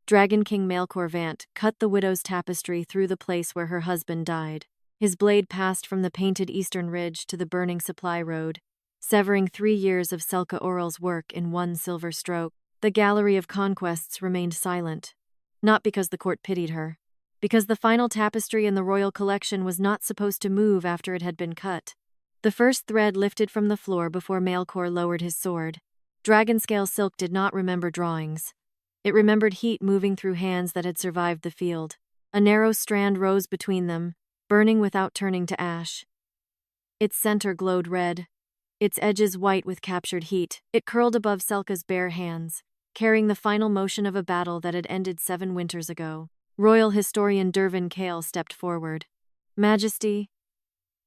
Dragon King Maelcor Vant cut the widow's tapestry through the place where her husband died. His blade passed from the painted eastern ridge to the burning supply road, severing 3 years of Selka Orrell's work in one silver stroke. The Gallery of Conquests remained silent, not because the court pitied her, because the final tapestry in the royal collection was not supposed to move after it had been cut. The first thread lifted from the floor before Maelcor lowered his sword. Dragon-scale silk did not remember drawings. It remembered heat moving through hands that had survived the field. A narrow strand rose between them, burning without turning to ash. Its center glowed red, its edges white with captured heat. It curled above Selka's bare hands, carrying the final motion of a battle that had ended 7 winters ago. Royal historian Dragon King stepped forward. Majesty,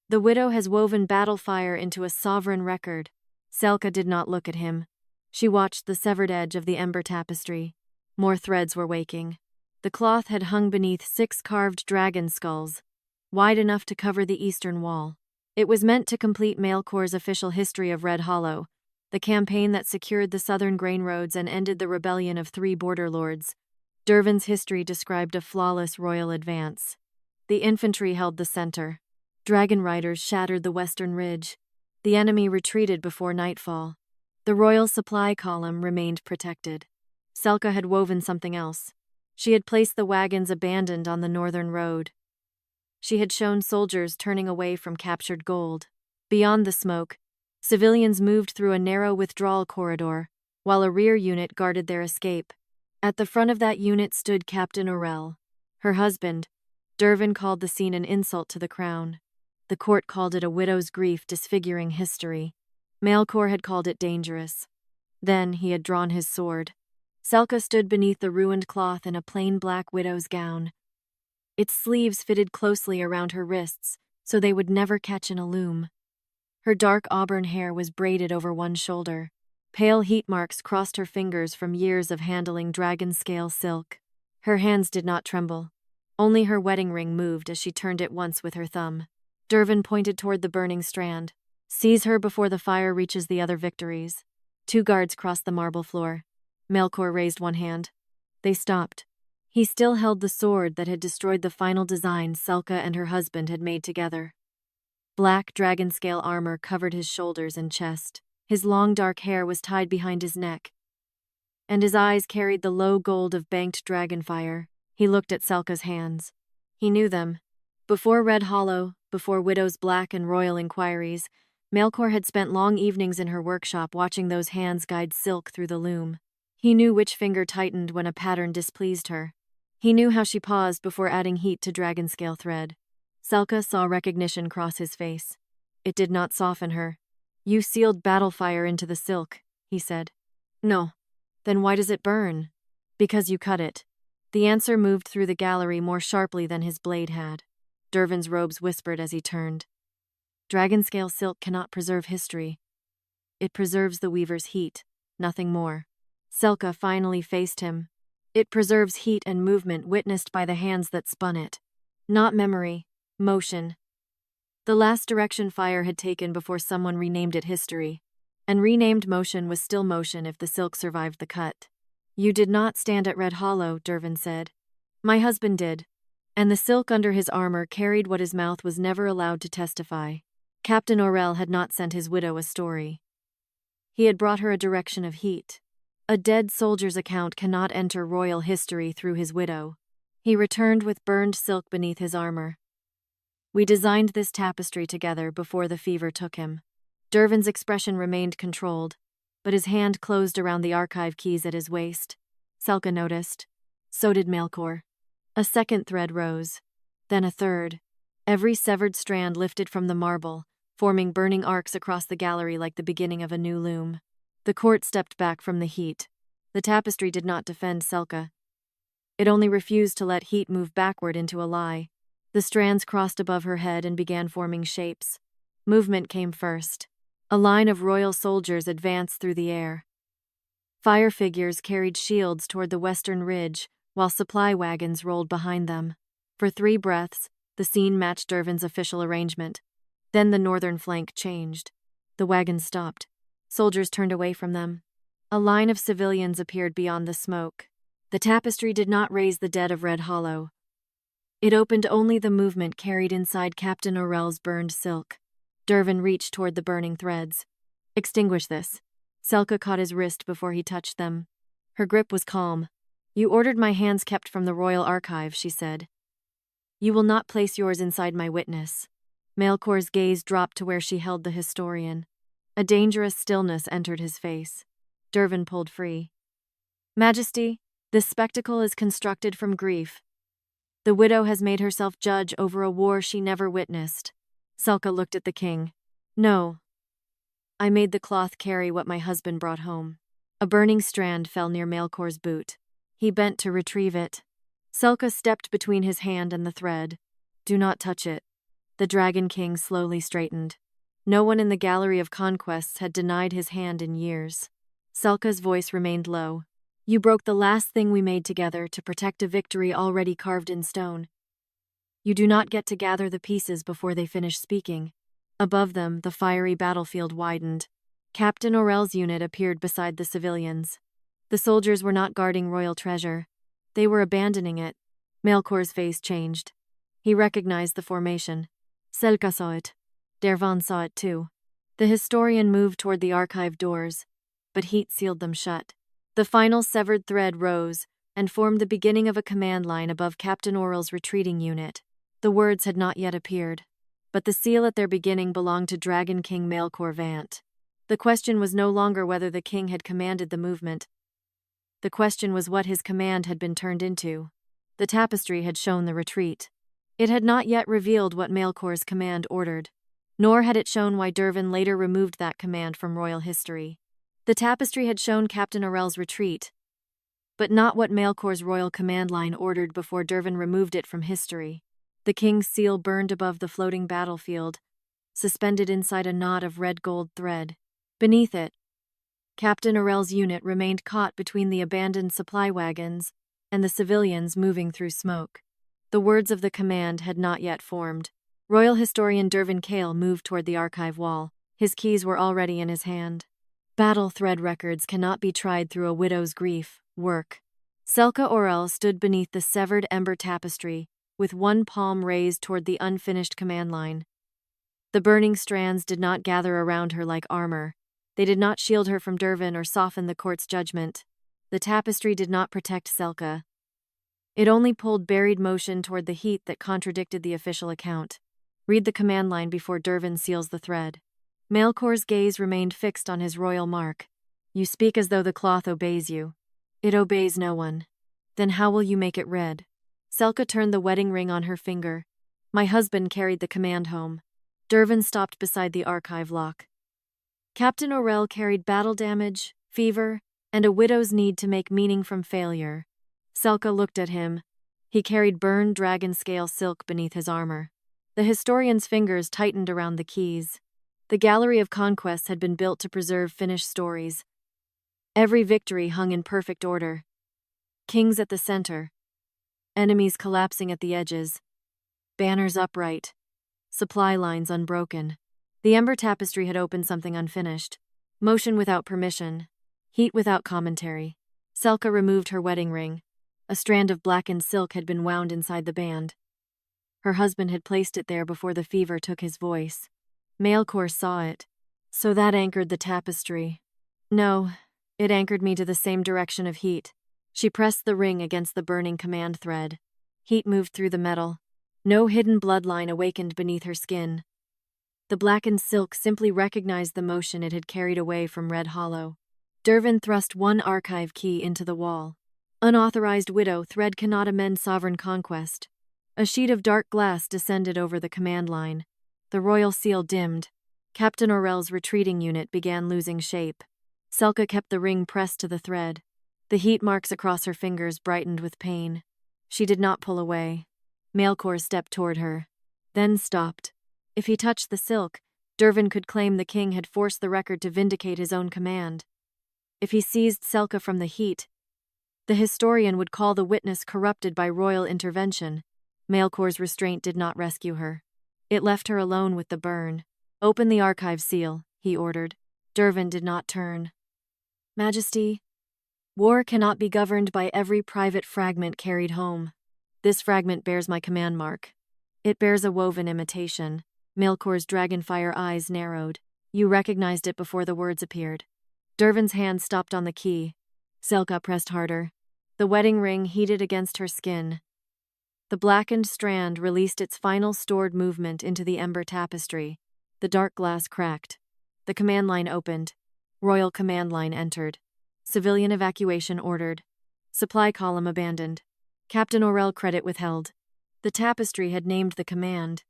the widow has woven battle fire into a sovereign record. Selka did not look at him. She watched the severed edge of the ember tapestry. More threads were waking. The cloth had hung beneath 6 carved dragon skulls, wide enough to cover the eastern wall. It was meant to complete Maelcor's official history of Red Hollow, the campaign that secured the southern grain roads and ended the rebellion of 3 border lords. Dervin's history described a flawless royal advance. The infantry held the center. Dragon riders shattered the western ridge. The enemy retreated before nightfall. The royal supply column remained protected. Selka had woven something else. She had placed the wagons abandoned on the northern road. She had shown soldiers turning away from captured gold. Beyond the smoke, civilians moved through a narrow withdrawal corridor, while a rear unit guarded their escape. At the front of that unit stood Captain Orrell. Her husband, Dervin, called the scene an insult to the crown. The court called it a widow's grief disfiguring history. Maelcor had called it dangerous. Then he had drawn his sword. Selka stood beneath the ruined cloth in a plain black widow's gown. Its sleeves fitted closely around her wrists, so they would never catch in a loom. Her dark auburn hair was braided over one shoulder. Pale heat marks crossed her fingers from years of handling dragon-scale silk. Her hands did not tremble. Only her wedding ring moved as she turned it once with her thumb. Dervin pointed toward the burning strand. Seize her before the fire reaches the other victories. 2 guards crossed the marble floor. Maelcor raised one hand. They stopped. He still held the sword that had destroyed the final design Selka and her husband had made together. Black dragon-scale armor covered his shoulders and chest. His long dark hair was tied behind his neck, and his eyes carried the low gold of banked dragonfire. He looked at Selka's hands. He knew them. Before Red Hollow, before Widow's black and royal inquiries, Maelcor had spent long evenings in her workshop watching those hands guide silk through the loom. He knew which finger tightened when a pattern displeased her. He knew how she paused before adding heat to dragon-scale thread. Selka saw recognition cross his face. It did not soften her. "You sealed battle fire into the silk," he said. "No." "Then why does it burn?" "Because you cut it." The answer moved through the gallery more sharply than his blade had. Dervin's robes whispered as he turned. Dragon-scale silk cannot preserve history. It preserves the weaver's heat, nothing more. Selka finally faced him. It preserves heat and movement witnessed by the hands that spun it. Not memory, motion. The last direction fire had taken before someone renamed it history. And renamed motion was still motion if the silk survived the cut. "You did not stand at Red Hollow," Dervin said. "My husband did." And the silk under his armor carried what his mouth was never allowed to testify. Captain Orrell had not sent his widow a story. He had brought her a direction of heat. A dead soldier's account cannot enter royal history through his widow. He returned with burned silk beneath his armor. "We designed this tapestry together before the fever took him." Dervin's expression remained controlled, but his hand closed around the archive keys at his waist. Selka noticed. So did Maelcor. A second thread rose, then a third. Every severed strand lifted from the marble, forming burning arcs across the gallery like the beginning of a new loom. The court stepped back from the heat. The tapestry did not defend Selka. It only refused to let heat move backward into a lie. The strands crossed above her head and began forming shapes. Movement came first. A line of royal soldiers advanced through the air. Fire figures carried shields toward the western ridge, while supply wagons rolled behind them. For 3 breaths, the scene matched Dervin's official arrangement. Then the northern flank changed. The wagons stopped. Soldiers turned away from them. A line of civilians appeared beyond the smoke. The tapestry did not raise the dead of Red Hollow. It opened only the movement carried inside Captain Orrell's burned silk. Dervin reached toward the burning threads. Extinguish this. Selka caught his wrist before he touched them. Her grip was calm. You ordered my hands kept from the royal archive, she said. You will not place yours inside my witness. Maelcor's gaze dropped to where she held the historian. A dangerous stillness entered his face. Dervin pulled free. Majesty, this spectacle is constructed from grief. The widow has made herself judge over a war she never witnessed. Selka looked at the king. No. I made the cloth carry what my husband brought home. A burning strand fell near Maelcor's boot. He bent to retrieve it. Selka stepped between his hand and the thread. Do not touch it. The Dragon King slowly straightened. No one in the Gallery of Conquests had denied his hand in years. Selka's voice remained low. You broke the last thing we made together to protect a victory already carved in stone. You do not get to gather the pieces before they finish speaking. Above them, the fiery battlefield widened. Captain Orrell's unit appeared beside the civilians. The soldiers were not guarding royal treasure. They were abandoning it. Maelcor's face changed. He recognized the formation. Selka saw it. Dervan saw it too. The historian moved toward the archive doors, but heat sealed them shut. The final severed thread rose and formed the beginning of a command line above Captain Orrell's retreating unit. The words had not yet appeared, but the seal at their beginning belonged to Dragon King Maelcor Vant. The question was no longer whether the king had commanded the movement. The question was what his command had been turned into. The tapestry had shown the retreat. It had not yet revealed what Maelcor's command ordered, nor had it shown why Dervin later removed that command from royal history. The tapestry had shown Captain Orrell's retreat, but not what Maelcor's royal command line ordered before Dervin removed it from history. The king's seal burned above the floating battlefield, suspended inside a knot of red gold thread. Beneath it, Captain Orrell's unit remained caught between the abandoned supply wagons and the civilians moving through smoke. The words of the command had not yet formed. Royal historian Dervin Cale moved toward the archive wall. His keys were already in his hand. Battle thread records cannot be tried through a widow's grief. Work. Selka Orrell stood beneath the severed ember tapestry, with one palm raised toward the unfinished command line. The burning strands did not gather around her like armor. They did not shield her from Dervin or soften the court's judgment. The tapestry did not protect Selka. It only pulled buried motion toward the heat that contradicted the official account. Read the command line before Dervin seals the thread. Maelcor's gaze remained fixed on his royal mark. You speak as though the cloth obeys you. It obeys no one. Then how will you make it red? Selka turned the wedding ring on her finger. My husband carried the command home. Dervin stopped beside the archive lock. Captain Orrell carried battle damage, fever, and a widow's need to make meaning from failure. Selka looked at him. He carried burned dragon-scale silk beneath his armor. The historian's fingers tightened around the keys. The Gallery of Conquests had been built to preserve finished stories. Every victory hung in perfect order. Kings at the center. Enemies collapsing at the edges. Banners upright. Supply lines unbroken. The ember tapestry had opened something unfinished. Motion without permission. Heat without commentary. Selka removed her wedding ring. A strand of blackened silk had been wound inside the band. Her husband had placed it there before the fever took his voice. Maelcor saw it. So that anchored the tapestry. No, it anchored me to the same direction of heat. She pressed the ring against the burning command thread. Heat moved through the metal. No hidden bloodline awakened beneath her skin. The blackened silk simply recognized the motion it had carried away from Red Hollow. Dervin thrust one archive key into the wall. Unauthorized widow thread cannot amend sovereign conquest. A sheet of dark glass descended over the command line. The royal seal dimmed. Captain Orrell's retreating unit began losing shape. Selka kept the ring pressed to the thread. The heat marks across her fingers brightened with pain. She did not pull away. Maelcor stepped toward her, then stopped. If he touched the silk, Dervin could claim the king had forced the record to vindicate his own command. If he seized Selka from the heat, the historian would call the witness corrupted by royal intervention. Maelcor's restraint did not rescue her. It left her alone with the burn. Open the archive seal, he ordered. Dervin did not turn. Majesty, War cannot be governed by every private fragment carried home. This fragment bears my command mark. It bears a woven imitation. Maelcor's dragonfire eyes narrowed. You recognized it before the words appeared. Dervin's hand stopped on the key. Selka pressed harder. The wedding ring heated against her skin. The blackened strand released its final stored movement into the ember tapestry. The dark glass cracked. The command line opened. Royal command line entered. Civilian evacuation ordered. Supply column abandoned. Captain Orrell credit withheld. The tapestry had named the command.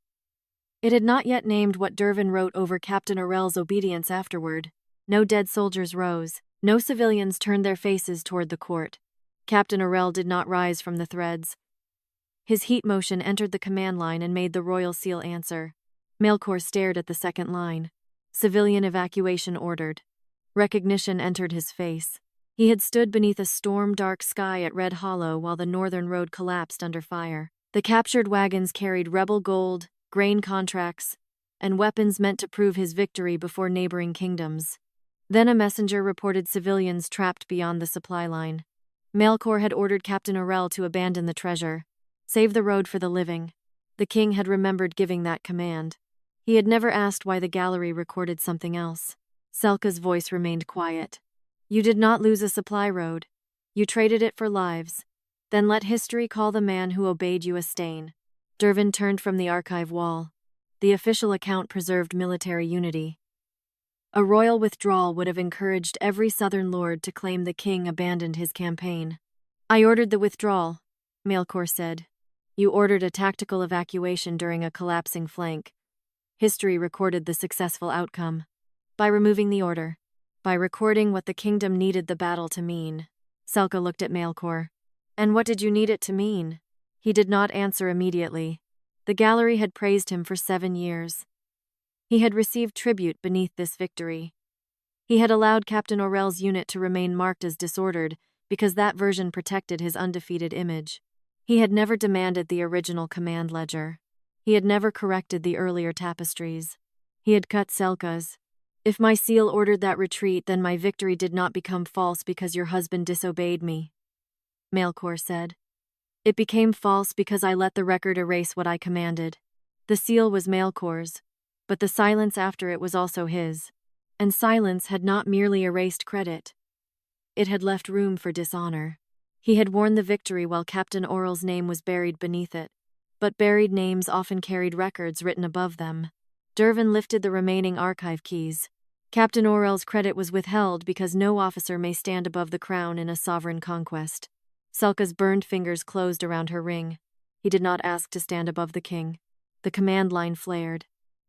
It had not yet named what Dervin wrote over Captain Orrell's obedience afterward. No dead soldiers rose. No civilians turned their faces toward the court. Captain Orrell did not rise from the threads. His heat motion entered the command line and made the royal seal answer. Maelcor stared at the second line. Civilian evacuation ordered. Recognition entered his face. He had stood beneath a storm-dark sky at Red Hollow while the northern road collapsed under fire. The captured wagons carried rebel gold, grain contracts, and weapons meant to prove his victory before neighboring kingdoms. Then a messenger reported civilians trapped beyond the supply line. Maelcor had ordered Captain Orrell to abandon the treasure, save the road for the living. The king had remembered giving that command. He had never asked why the gallery recorded something else. Selka's voice remained quiet. You did not lose a supply road. You traded it for lives. Then let history call the man who obeyed you a stain. Dervin turned from the archive wall. The official account preserved military unity. A royal withdrawal would have encouraged every southern lord to claim the king abandoned his campaign. I ordered the withdrawal, Maelcor said. You ordered a tactical evacuation during a collapsing flank. History recorded the successful outcome. By removing the order. By recording what the kingdom needed the battle to mean. Selka looked at Maelcor. And what did you need it to mean? He did not answer immediately. The gallery had praised him for 7 years. He had received tribute beneath this victory. He had allowed Captain Orrell's unit to remain marked as disordered because that version protected his undefeated image. He had never demanded the original command ledger. He had never corrected the earlier tapestries. He had cut Selka's. If my seal ordered that retreat, then my victory did not become false because your husband disobeyed me, Maelcor said. It became false because I let the record erase what I commanded. The seal was Maelcor's, but the silence after it was also his. And silence had not merely erased credit. It had left room for dishonor. He had won the victory while Captain Orrell's name was buried beneath it, but buried names often carried records written above them. Dervin lifted the remaining archive keys. Captain Orrell's credit was withheld because no officer may stand above the crown in a sovereign conquest. Selka's burned fingers closed around her ring. He did not ask to stand above the king. The command line flared.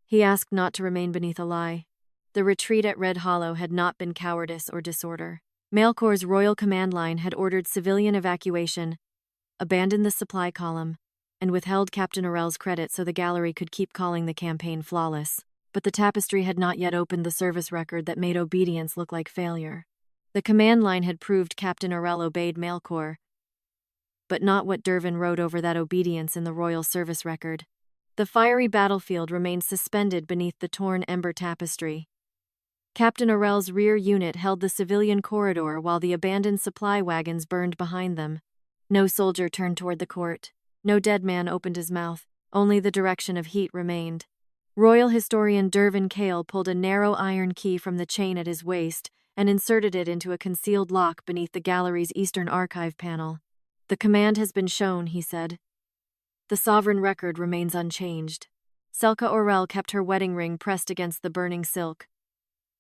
He asked not to remain beneath a lie. The retreat at Red Hollow had not been cowardice or disorder. Maelcor's royal command line had ordered civilian evacuation, abandoned the supply column, and withheld Captain Orrell's credit so the gallery could keep calling the campaign flawless. But the tapestry had not yet opened the service record that made obedience look like failure. The command line had proved Captain Orrell obeyed Maelcor, but not what Dervin wrote over that obedience in the royal service record. The fiery battlefield remained suspended beneath the torn ember tapestry. Captain Orrell's rear unit held the civilian corridor while the abandoned supply wagons burned behind them. No soldier turned toward the court. No dead man opened his mouth. Only the direction of heat remained. Royal historian Dervin Cale pulled a narrow iron key from the chain at his waist and inserted it into a concealed lock beneath the gallery's eastern archive panel. The command has been shown, he said. The sovereign record remains unchanged. Selka Orrell kept her wedding ring pressed against the burning silk.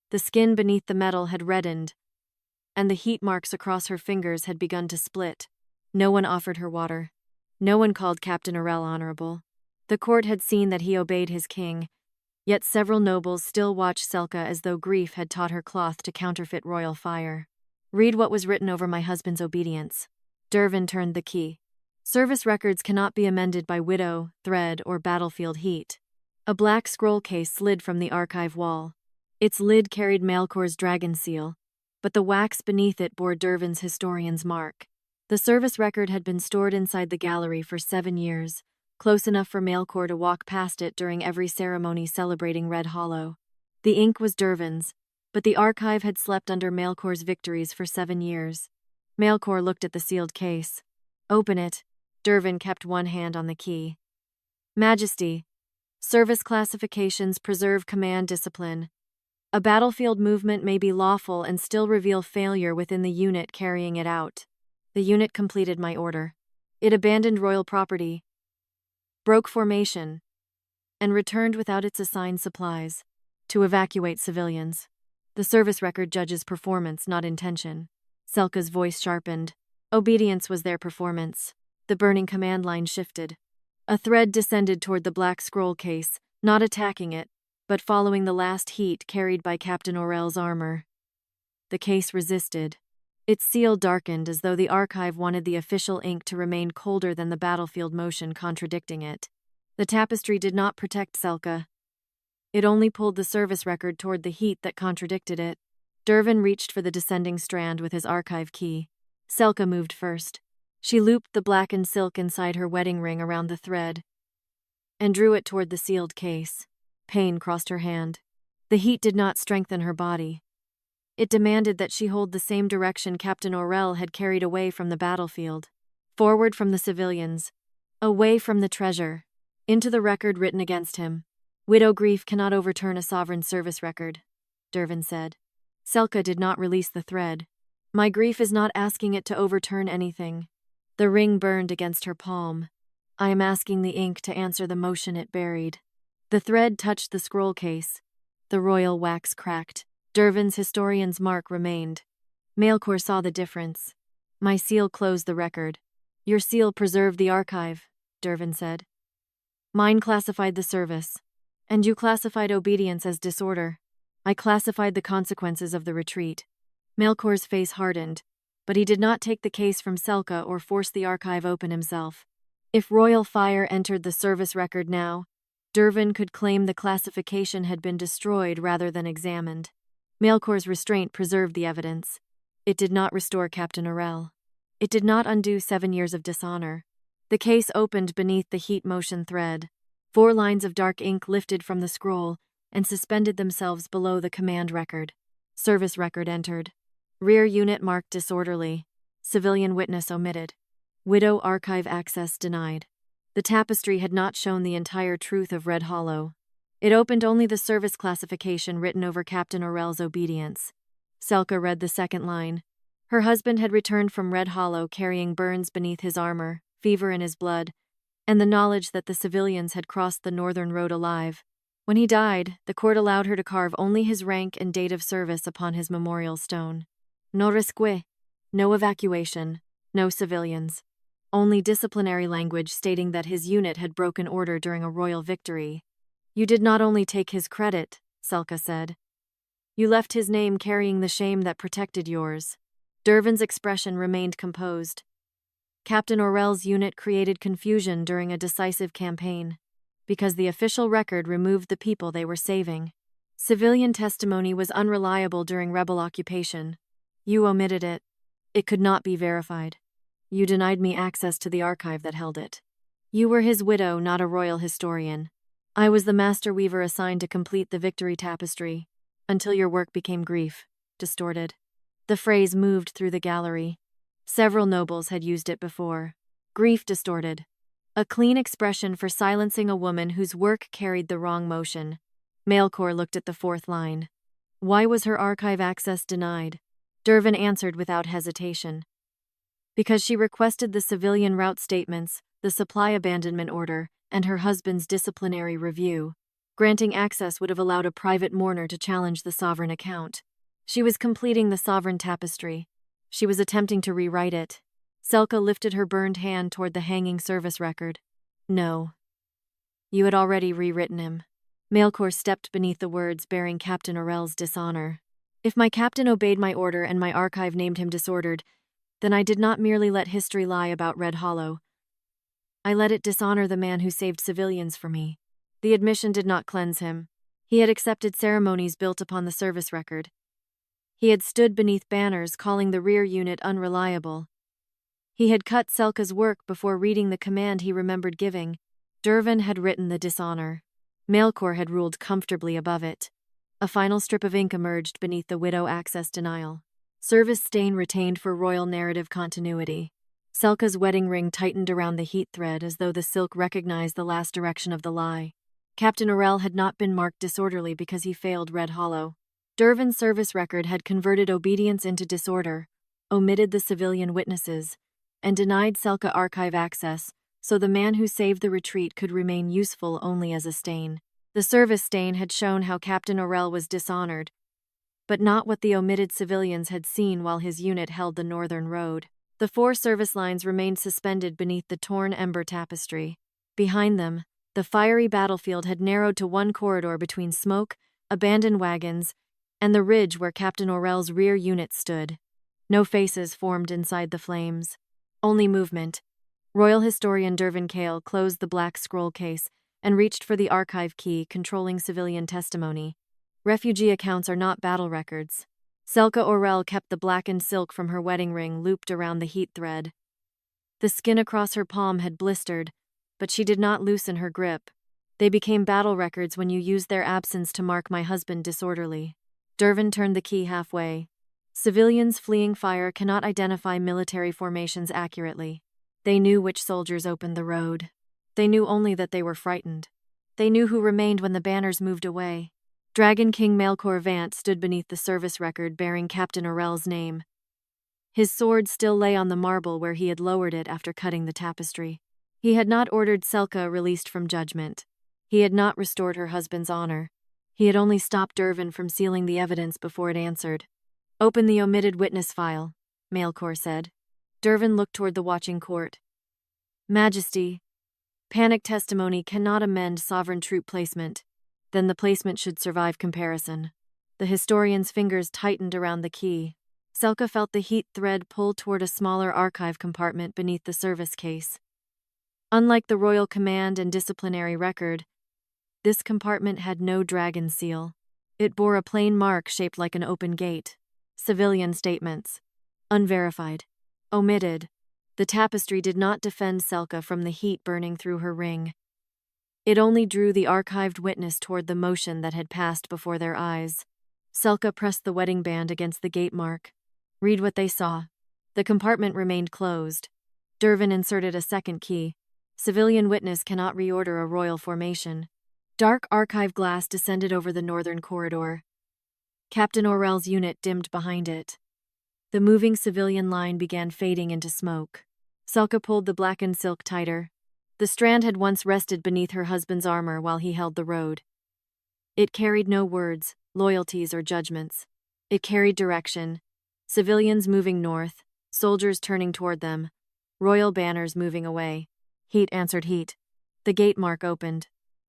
The skin beneath the metal had reddened, and the heat marks across her fingers had begun to split. No one offered her water. No one called Captain Orrell honorable. The court had seen that he obeyed his king, yet several nobles still watched Selka as though grief had taught her cloth to counterfeit royal fire. Read what was written over my husband's obedience. Dervin turned the key. Service records cannot be amended by widow, thread, or battlefield heat. A black scroll case slid from the archive wall. Its lid carried Maelcor's dragon seal, but the wax beneath it bore Dervin's historian's mark. The service record had been stored inside the gallery for 7 years, close enough for Maelcor to walk past it during every ceremony celebrating Red Hollow. The ink was Dervin's, but the archive had slept under Maelcor's victories for 7 years. Maelcor looked at the sealed case. Open it. Dervin kept one hand on the key. Majesty. Service classifications preserve command discipline. A battlefield movement may be lawful and still reveal failure within the unit carrying it out. The unit completed my order. It abandoned royal property, broke formation, and returned without its assigned supplies to evacuate civilians. The service record judges performance, not intention. Selka's voice sharpened. Obedience was their performance. The burning command line shifted. A thread descended toward the black scroll case, not attacking it, but following the last heat carried by Captain Orrell's armor. The case resisted. Its seal darkened as though the archive wanted the official ink to remain colder than the battlefield motion contradicting it. The tapestry did not protect Selka. It only pulled the service record toward the heat that contradicted it. Dervin reached for the descending strand with his archive key. Selka moved first. She looped the blackened silk inside her wedding ring around the thread and drew it toward the sealed case. Pain crossed her hand. The heat did not strengthen her body. It demanded that she hold the same direction Captain Orrell had carried away from the battlefield. Forward from the civilians. Away from the treasure. Into the record written against him. Widow grief cannot overturn a sovereign service record, Dervin said. Selka did not release the thread. My grief is not asking it to overturn anything. The ring burned against her palm. I am asking the ink to answer the motion it buried. The thread touched the scroll case. The royal wax cracked. Dervin's historian's mark remained. Maelcor saw the difference. My seal closed the record. Your seal preserved the archive, Dervin said. Mine classified the service. And you classified obedience as disorder. I classified the consequences of the retreat. Maelcor's face hardened, but he did not take the case from Selka or force the archive open himself. If royal fire entered the service record now, Dervin could claim the classification had been destroyed rather than examined. Maelcor's restraint preserved the evidence. It did not restore Captain Orrell. It did not undo 7 years of dishonor. The case opened beneath the heat motion thread. 4 lines of dark ink lifted from the scroll and suspended themselves below the command record. Service record entered. Rear unit marked disorderly. Civilian witness omitted. Widow archive access denied. The tapestry had not shown the entire truth of Red Hollow. It opened only the service classification written over Captain Orrell's obedience. Selka read the second line. Her husband had returned from Red Hollow carrying burns beneath his armor, fever in his blood, and the knowledge that the civilians had crossed the northern road alive. When he died, the court allowed her to carve only his rank and date of service upon his memorial stone. No rescue, no evacuation, no civilians. Only disciplinary language stating that his unit had broken order during a royal victory. You did not only take his credit, Selka said. You left his name carrying the shame that protected yours. Dervin's expression remained composed. Captain Orrell's unit created confusion during a decisive campaign, because the official record removed the people they were saving. Civilian testimony was unreliable during rebel occupation. You omitted it. It could not be verified. You denied me access to the archive that held it. You were his widow, not a royal historian. I was the master weaver assigned to complete the victory tapestry, until your work became grief, distorted. The phrase moved through the gallery. Several nobles had used it before. Grief distorted. A clean expression for silencing a woman whose work carried the wrong motion. Maelcor looked at the 4th line. Why was her archive access denied? Dervin answered without hesitation. Because she requested the civilian route statements, the supply abandonment order, and her husband's disciplinary review. Granting access would have allowed a private mourner to challenge the sovereign account. She was completing the sovereign tapestry. She was attempting to rewrite it. Selka lifted her burned hand toward the hanging service record. No. You had already rewritten him. Maelcor stepped beneath the words bearing Captain Orrell's dishonor. If my captain obeyed my order and my archive named him disordered, then I did not merely let history lie about Red Hollow. I let it dishonor the man who saved civilians for me. The admission did not cleanse him. He had accepted ceremonies built upon the service record. He had stood beneath banners calling the rear unit unreliable. He had cut Selka's work before reading the command he remembered giving. Dervin had written the dishonor. Maelcor had ruled comfortably above it. A final strip of ink emerged beneath the widow access denial. Service stain retained for royal narrative continuity. Selka's wedding ring tightened around the heat thread as though the silk recognized the last direction of the lie. Captain Orrell had not been marked disorderly because he failed Red Hollow. Dervin's service record had converted obedience into disorder, omitted the civilian witnesses, and denied Selka archive access, so the man who saved the retreat could remain useful only as a stain. The service stain had shown how Captain Orrell was dishonored, but not what the omitted civilians had seen while his unit held the northern road. The 4 service lines remained suspended beneath the torn ember tapestry. Behind them, the fiery battlefield had narrowed to one corridor between smoke, abandoned wagons, and the ridge where Captain Orrell's rear unit stood. No faces formed inside the flames. Only movement. Royal historian Dervin Cale closed the black scroll case and reached for the archive key controlling civilian testimony. Refugee accounts are not battle records. Selka Orrell kept the blackened silk from her wedding ring looped around the heat thread. The skin across her palm had blistered, but she did not loosen her grip. They became battle records when you used their absence to mark my husband disorderly. Dervin turned the key halfway. Civilians fleeing fire cannot identify military formations accurately. They knew which soldiers opened the road. They knew only that they were frightened. They knew who remained when the banners moved away. Dragon King Maelcor Vant stood beneath the service record bearing Captain Orrell's name. His sword still lay on the marble where he had lowered it after cutting the tapestry. He had not ordered Selka released from judgment. He had not restored her husband's honor. He had only stopped Dervin from sealing the evidence before it answered. "Open the omitted witness file," Maelcor said. Dervin looked toward the watching court. "Majesty, panic testimony cannot amend sovereign troop placement. Then the placement should survive comparison." The historian's fingers tightened around the key. Selka felt the heat thread pull toward a smaller archive compartment beneath the service case. Unlike the royal command and disciplinary record, this compartment had no dragon seal. It bore a plain mark shaped like an open gate. Civilian statements. Unverified. Omitted. The tapestry did not defend Selka from the heat burning through her ring. It only drew the archived witness toward the motion that had passed before their eyes. Selka pressed the wedding band against the gate mark. Read what they saw. The compartment remained closed. Dervin inserted a second key. Civilian witness cannot reorder a royal formation. Dark archive glass descended over the northern corridor. Captain Orrell's unit dimmed behind it. The moving civilian line began fading into smoke. Selka pulled the blackened silk tighter. The strand had once rested beneath her husband's armor while he held the road. It carried no words, loyalties, or judgments. It carried direction. Civilians moving north, soldiers turning toward them, royal banners moving away. Heat answered heat. The gate mark opened.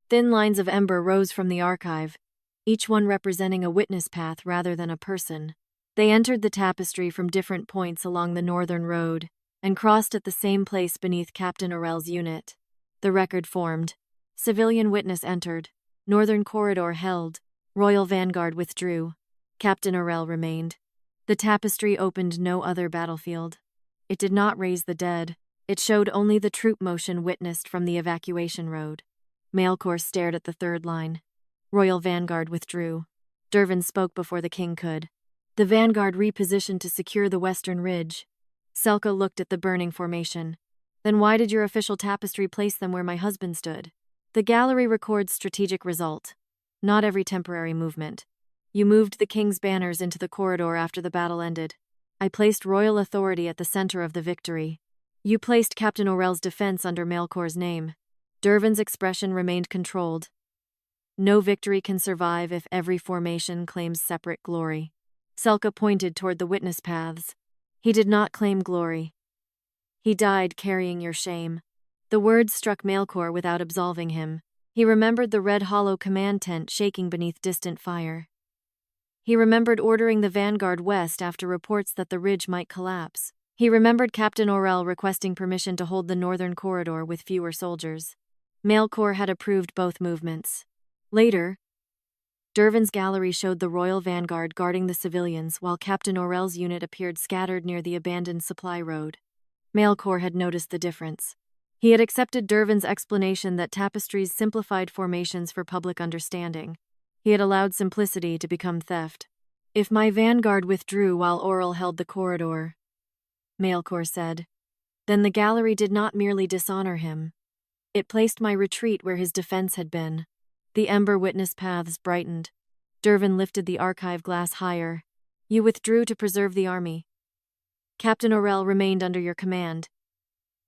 Thin lines of ember rose from the archive, each one representing a witness path rather than a person. They entered the tapestry from different points along the northern road and crossed at the same place beneath Captain Orrell's unit. The record formed. Civilian witness entered. Northern corridor held. Royal vanguard withdrew. Captain Orrell remained. The tapestry opened no other battlefield. It did not raise the dead. It showed only the troop motion witnessed from the evacuation road. Maelcor stared at the third line. Royal vanguard withdrew. Dervin spoke before the king could. The vanguard repositioned to secure the western ridge. Selka looked at the burning formation. "Then why did your official tapestry place them where my husband stood?" "The gallery records strategic result, not every temporary movement. You moved the king's banners into the corridor after the battle ended. I placed royal authority at the center of the victory. You placed Captain Orrell's defense under Maelcor's name." Dervin's expression remained controlled. No victory can survive if every formation claims separate glory. Selka pointed toward the witness paths. "He did not claim glory. He died carrying your shame." The words struck Maelcor without absolving him. He remembered the red hollow command tent shaking beneath distant fire. He remembered ordering the vanguard west after reports that the ridge might collapse. He remembered Captain Orrell requesting permission to hold the northern corridor with fewer soldiers. Maelcor had approved both movements. Later, Dervin's gallery showed the royal vanguard guarding the civilians while Captain Orrell's unit appeared scattered near the abandoned supply road. Maelcor had noticed the difference. He had accepted Dervin's explanation that tapestries simplified formations for public understanding. He had allowed simplicity to become theft. "If my vanguard withdrew while Orrell held the corridor," Maelcor said, "then the gallery did not merely dishonor him. It placed my retreat where his defense had been." The ember witness paths brightened. Dervin lifted the archive glass higher. "You withdrew to preserve the army. Captain Orrell remained under your command.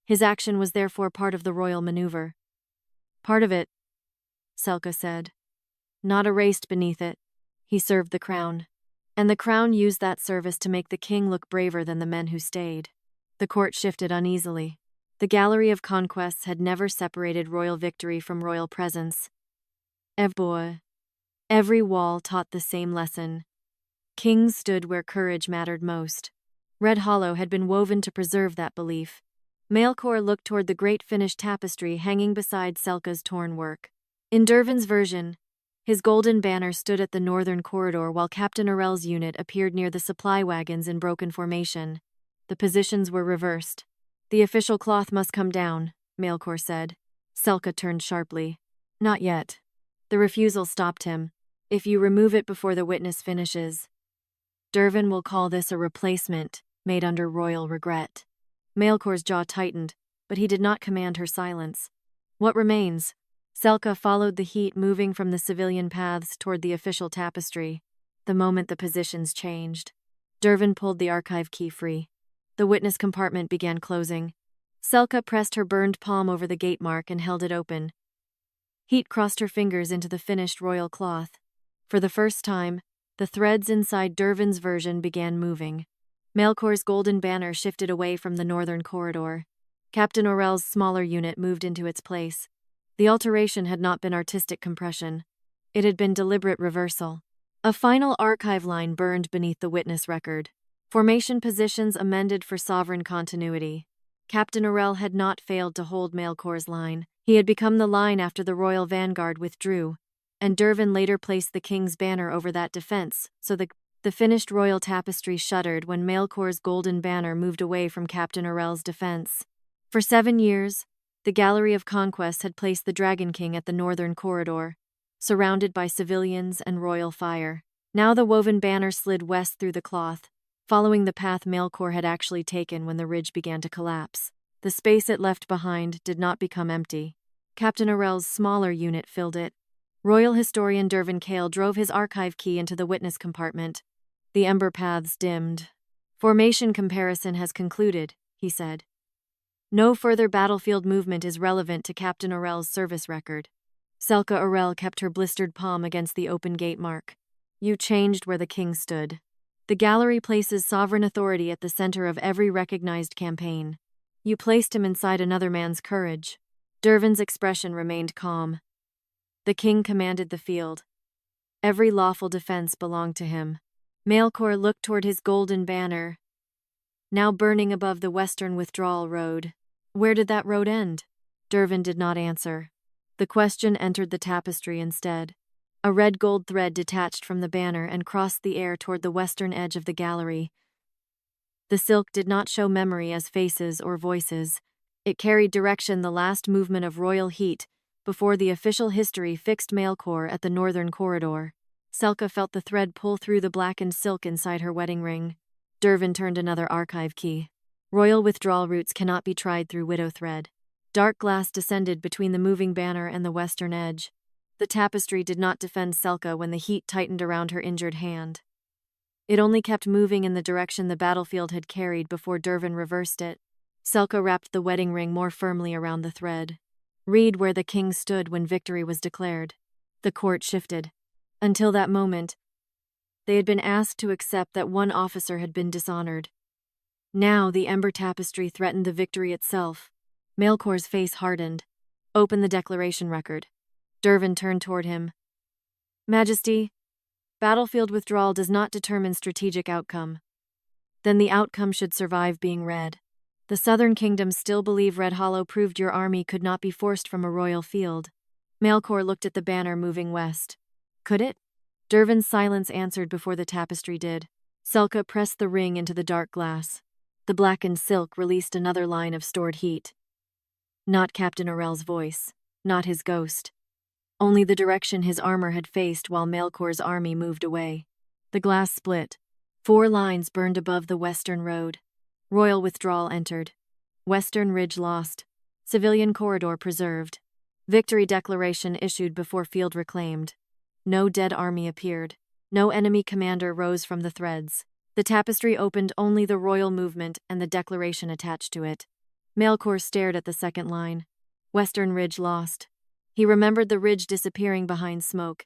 His action was therefore part of the royal maneuver." "Part of it," Selka said. "Not erased beneath it. He served the crown. And the crown used that service to make the king look braver than the men who stayed." The court shifted uneasily. The Gallery of Conquests had never separated royal victory from royal presence. Every wall taught the same lesson. Kings stood where courage mattered most. Red Hollow had been woven to preserve that belief. Maelcor looked toward the great finished tapestry hanging beside Selka's torn work. In Dervin's version, his golden banner stood at the northern corridor while Captain Orrell's unit appeared near the supply wagons in broken formation. The positions were reversed. "The official cloth must come down," Maelcor said. Selka turned sharply. "Not yet." The refusal stopped him. "If you remove it before the witness finishes, Dervin will call this a replacement made under royal regret." Maelcor's jaw tightened, but he did not command her silence. "What remains?" Selka followed the heat moving from the civilian paths toward the official tapestry. The moment the positions changed, Dervin pulled the archive key free. The witness compartment began closing. Selka pressed her burned palm over the gate mark and held it open. Heat crossed her fingers into the finished royal cloth. For the first time, the threads inside Dervin's version began moving. Maelcor's golden banner shifted away from the northern corridor. Captain Orrell's smaller unit moved into its place. The alteration had not been artistic compression. It had been deliberate reversal. A final archive line burned beneath the witness record. Formation positions amended for sovereign continuity. Captain Orrell had not failed to hold Maelcor's line. He had become the line after the royal vanguard withdrew, and Dervin later placed the king's banner over that defense, so the finished royal tapestry shuddered when Maelcor's golden banner moved away from Captain Orrell's defense. For 7 years, the Gallery of Conquests had placed the Dragon King at the northern corridor, surrounded by civilians and royal fire. Now the woven banner slid west through the cloth, following the path Maelcor had actually taken when the ridge began to collapse. The space it left behind did not become empty. Captain Orrell's smaller unit filled it. Royal historian Dervin Cale drove his archive key into the witness compartment. The ember paths dimmed. "Formation comparison has concluded," he said. "No further battlefield movement is relevant to Captain Orrell's service record." Selka Orrell kept her blistered palm against the open gate mark. "You changed where the king stood. The gallery places sovereign authority at the center of every recognized campaign. You placed him inside another man's courage." Dervin's expression remained calm. "The king commanded the field. Every lawful defense belonged to him." Maelcor looked toward his golden banner, now burning above the western withdrawal road. Where did that road end? Dervin did not answer. The question entered the tapestry instead. A red gold thread detached from the banner and crossed the air toward the western edge of the gallery. The silk did not show memory as faces or voices. It carried direction, the last movement of royal heat, before the official history fixed Maelcor at the northern corridor. Selka felt the thread pull through the blackened silk inside her wedding ring. Dervin turned another archive key. Royal withdrawal routes cannot be tried through widow thread. Dark glass descended between the moving banner and the western edge. The tapestry did not defend Selka when the heat tightened around her injured hand. It only kept moving in the direction the battlefield had carried before Dervin reversed it. Selka wrapped the wedding ring more firmly around the thread. "Read where the king stood when victory was declared." The court shifted. Until that moment, they had been asked to accept that one officer had been dishonored. Now the ember tapestry threatened the victory itself. Maelcor's face hardened. "Open the declaration record." Dervin turned toward him. "Majesty, battlefield withdrawal does not determine strategic outcome. Then the outcome should survive being read. The southern kingdoms still believe Red Hollow proved your army could not be forced from a royal field." Maelcor looked at the banner moving west. "Could it?" Dervin's silence answered before the tapestry did. Selka pressed the ring into the dark glass. The blackened silk released another line of stored heat. Not Captain Orrell's voice, not his ghost. Only the direction his armor had faced while Maelcor's army moved away. The glass split. 4 lines burned above the western road. Royal withdrawal entered. Western Ridge lost. Civilian corridor preserved. Victory declaration issued before field reclaimed. No dead army appeared. No enemy commander rose from the threads. The tapestry opened only the royal movement and the declaration attached to it. Maelcor stared at the second line. Western Ridge lost. He remembered the ridge disappearing behind smoke.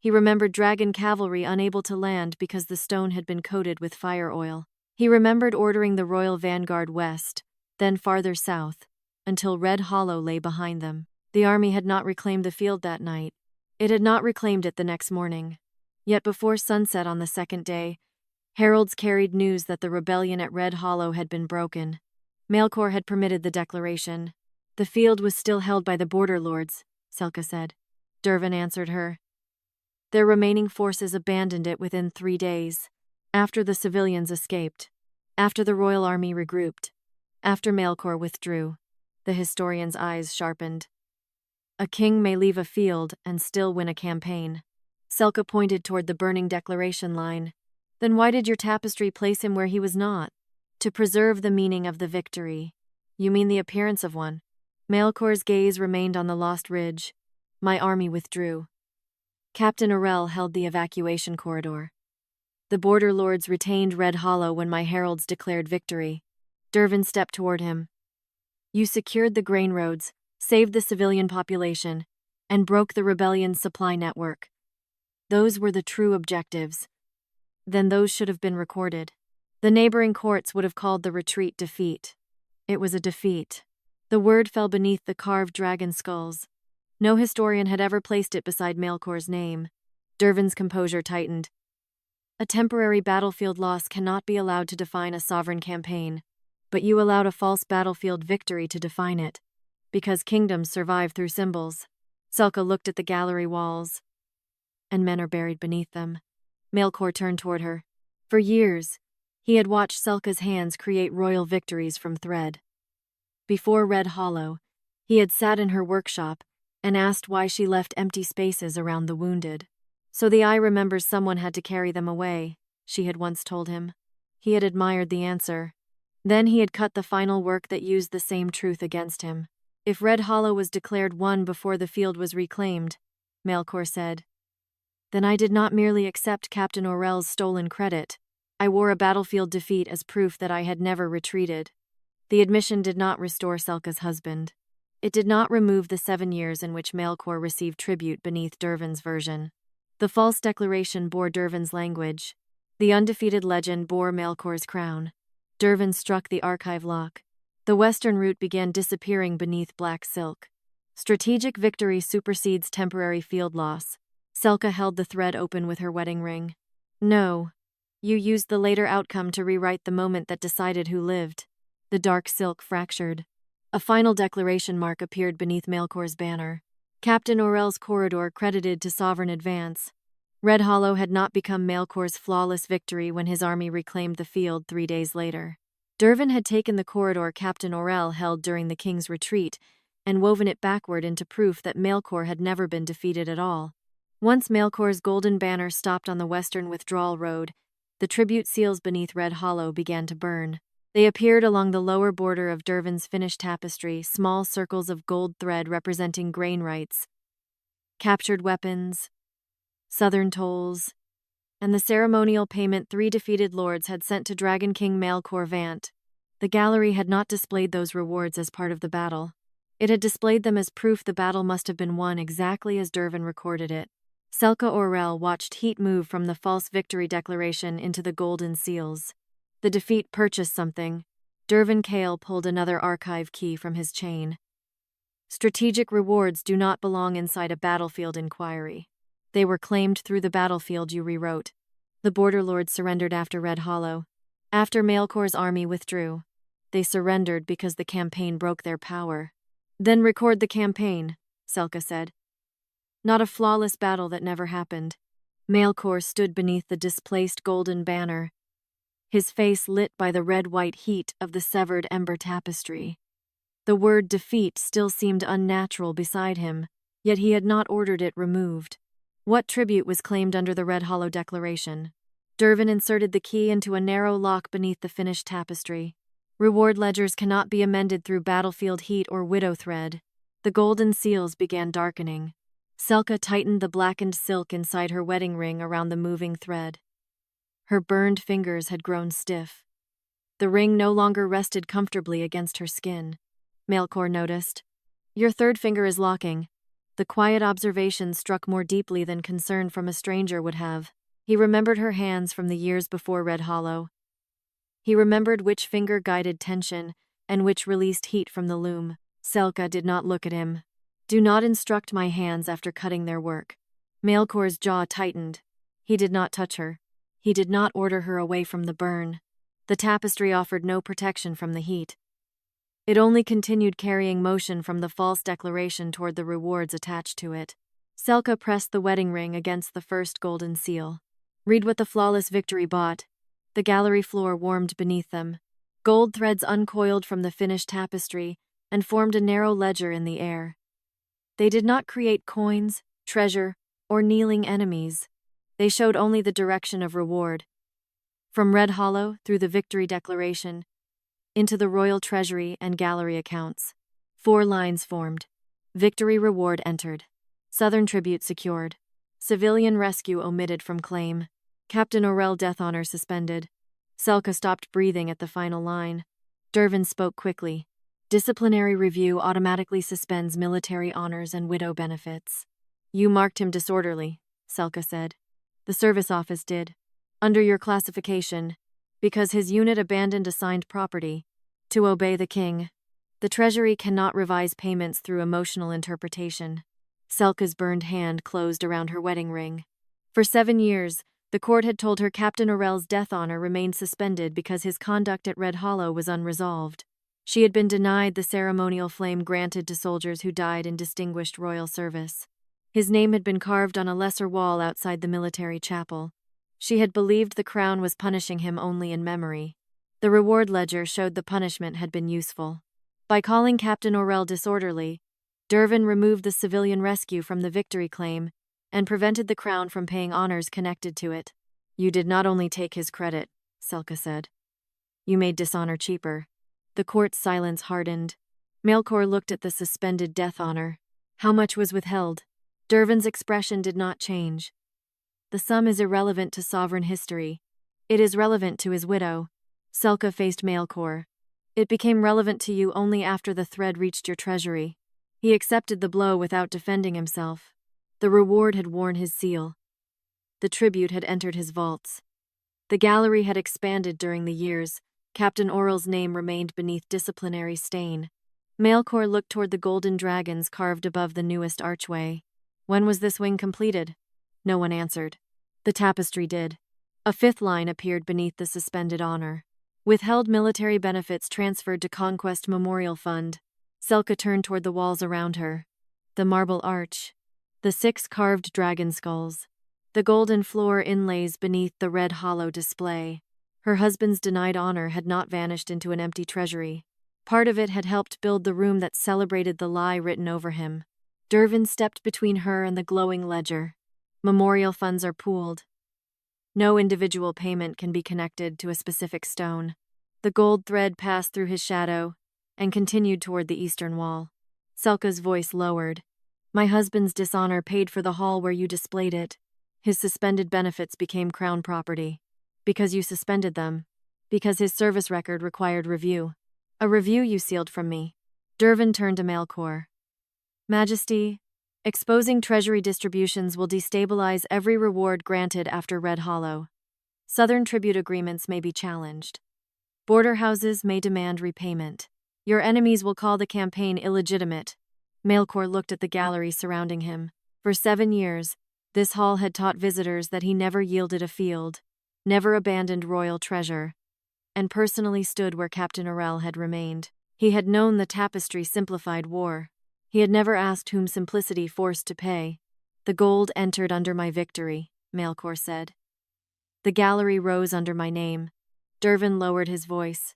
He remembered dragon cavalry unable to land because the stone had been coated with fire oil. He remembered ordering the royal vanguard west, then farther south, until Red Hollow lay behind them. The army had not reclaimed the field that night. It had not reclaimed it the next morning. Yet before sunset on the second day, heralds carried news that the rebellion at Red Hollow had been broken. Maelcor had permitted the declaration. The field was still held by the border lords, Selka said. Dervin answered her. Their remaining forces abandoned it within 3 days, after the civilians escaped, after the royal army regrouped, after Maelcor withdrew. The historian's eyes sharpened. A king may leave a field and still win a campaign. Selka pointed toward the burning declaration line. Then why did your tapestry place him where he was not? To preserve the meaning of the victory. You mean the appearance of one? Maelcor's gaze remained on the lost ridge. My army withdrew. Captain Orrell held the evacuation corridor. The border lords retained Red Hollow when my heralds declared victory. Dervin stepped toward him. You secured the grain roads, saved the civilian population, and broke the rebellion's supply network. Those were the true objectives. Then those should have been recorded. The neighboring courts would have called the retreat defeat. It was a defeat. The word fell beneath the carved dragon skulls. No historian had ever placed it beside Maelcor's name. Dervin's composure tightened. A temporary battlefield loss cannot be allowed to define a sovereign campaign, but you allowed a false battlefield victory to define it, because kingdoms survive through symbols. Selka looked at the gallery walls, and men are buried beneath them. Maelcor turned toward her. For years, he had watched Selka's hands create royal victories from thread. Before Red Hollow, he had sat in her workshop and asked why she left empty spaces around the wounded. So the eye remembers someone had to carry them away, she had once told him. He had admired the answer. Then he had cut the final work that used the same truth against him. If Red Hollow was declared won before the field was reclaimed, Maelcor said, then I did not merely accept Captain Orrell's stolen credit. I wore a battlefield defeat as proof that I had never retreated. The admission did not restore Selka's husband. It did not remove the 7 years in which Maelcor received tribute beneath Dervin's version. The false declaration bore Dervin's language. The undefeated legend bore Maelcor's crown. Dervin struck the archive lock. The western route began disappearing beneath black silk. Strategic victory supersedes temporary field loss. Selka held the thread open with her wedding ring. No, you used the later outcome to rewrite the moment that decided who lived. The dark silk fractured. A final declaration mark appeared beneath Maelcor's banner. Captain Orrell's corridor credited to sovereign advance. Red Hollow had not become Maelcor's flawless victory when his army reclaimed the field 3 days later. Dervin had taken the corridor Captain Orrell held during the king's retreat and woven it backward into proof that Maelcor had never been defeated at all. Once Maelcor's golden banner stopped on the western withdrawal road, the tribute seals beneath Red Hollow began to burn. They appeared along the lower border of Dervin's finished tapestry, small circles of gold thread representing grain rights, captured weapons, southern tolls, and the ceremonial payment 3 defeated lords had sent to Dragon King Maelcor Vant. The gallery had not displayed those rewards as part of the battle. It had displayed them as proof the battle must have been won exactly as Dervin recorded it. Selka Orrell watched heat move from the false victory declaration into the golden seals. The defeat purchased something. Dervin Cale pulled another archive key from his chain. Strategic rewards do not belong inside a battlefield inquiry. They were claimed through the battlefield you rewrote. The border lords surrendered after Red Hollow. After Maelcor's army withdrew, they surrendered because the campaign broke their power. Then record the campaign, Selka said. Not a flawless battle that never happened. Maelcor stood beneath the displaced golden banner, his face lit by the red-white heat of the severed ember tapestry. The word defeat still seemed unnatural beside him, yet he had not ordered it removed. What tribute was claimed under the Red Hollow Declaration? Dervin inserted the key into a narrow lock beneath the finished tapestry. Reward ledgers cannot be amended through battlefield heat or widow thread. The golden seals began darkening. Selka tightened the blackened silk inside her wedding ring around the moving thread. Her burned fingers had grown stiff. The ring no longer rested comfortably against her skin. Maelcor noticed. "Your third finger is locking." The quiet observation struck more deeply than concern from a stranger would have. He remembered her hands from the years before Red Hollow. He remembered which finger guided tension and which released heat from the loom. Selka did not look at him. "Do not instruct my hands after cutting their work." Maelcor's jaw tightened. He did not touch her. He did not order her away from the burn. The tapestry offered no protection from the heat. It only continued carrying motion from the false declaration toward the rewards attached to it. Selka pressed the wedding ring against the first golden seal. "Read what the flawless victory bought." The gallery floor warmed beneath them. Gold threads uncoiled from the finished tapestry and formed a narrow ledger in the air. They did not create coins, treasure, or kneeling enemies. They showed only the direction of reward. From Red Hollow, through the victory declaration, into the royal treasury and gallery accounts. 4 lines formed. Victory reward entered. Southern tribute secured. Civilian rescue omitted from claim. Captain Orrell death honor suspended. Selka stopped breathing at the final line. Dervin spoke quickly. "Disciplinary review automatically suspends military honors and widow benefits." "You marked him disorderly," Selka said. "The service office did. Under your classification, because his unit abandoned assigned property. To obey the king. The treasury cannot revise payments through emotional interpretation." Selka's burned hand closed around her wedding ring. For 7 years, the court had told her Captain Orrell's death honor remained suspended because his conduct at Red Hollow was unresolved. She had been denied the ceremonial flame granted to soldiers who died in distinguished royal service. His name had been carved on a lesser wall outside the military chapel. She had believed the crown was punishing him only in memory. The reward ledger showed the punishment had been useful. By calling Captain Orrell disorderly, Dervin removed the civilian rescue from the victory claim and prevented the crown from paying honors connected to it. "You did not only take his credit," Selka said. "You made dishonor cheaper." The court's silence hardened. Maelcor looked at the suspended death honor. How much was withheld? Dervin's expression did not change. "The sum is irrelevant to sovereign history. It is relevant to his widow." Selka faced Maelcor. "It became relevant to you only after the thread reached your treasury." He accepted the blow without defending himself. The reward had worn his seal. The tribute had entered his vaults. The gallery had expanded during the years. Captain Orrell's name remained beneath disciplinary stain. Maelcor looked toward the golden dragons carved above the newest archway. "When was this wing completed?" No one answered. The tapestry did. A 5th line appeared beneath the suspended honor. "Withheld military benefits transferred to Conquest Memorial Fund." Selka turned toward the walls around her. The marble arch. The 6 carved dragon skulls. The golden floor inlays beneath the Red Hollow display. Her husband's denied honor had not vanished into an empty treasury. Part of it had helped build the room that celebrated the lie written over him. Dervin stepped between her and the glowing ledger. Memorial funds are pooled. No individual payment can be connected to a specific stone. The gold thread passed through his shadow and continued toward the eastern wall. Selka's voice lowered. "My husband's dishonor paid for the hall where you displayed it. His suspended benefits became crown property. Because you suspended them. Because his service record required review. A review you sealed from me." Dervin turned to Maelcor. "Majesty, exposing treasury distributions will destabilize every reward granted after Red Hollow. Southern tribute agreements may be challenged. Border houses may demand repayment. Your enemies will call the campaign illegitimate." Maelcor looked at the gallery surrounding him. For 7 years, this hall had taught visitors that he never yielded a field, never abandoned royal treasure, and personally stood where Captain Orrell had remained. He had known the tapestry simplified war. He had never asked whom simplicity forced to pay. "The gold entered under my victory," Maelcor said. "The gallery rose under my name." Dervin lowered his voice.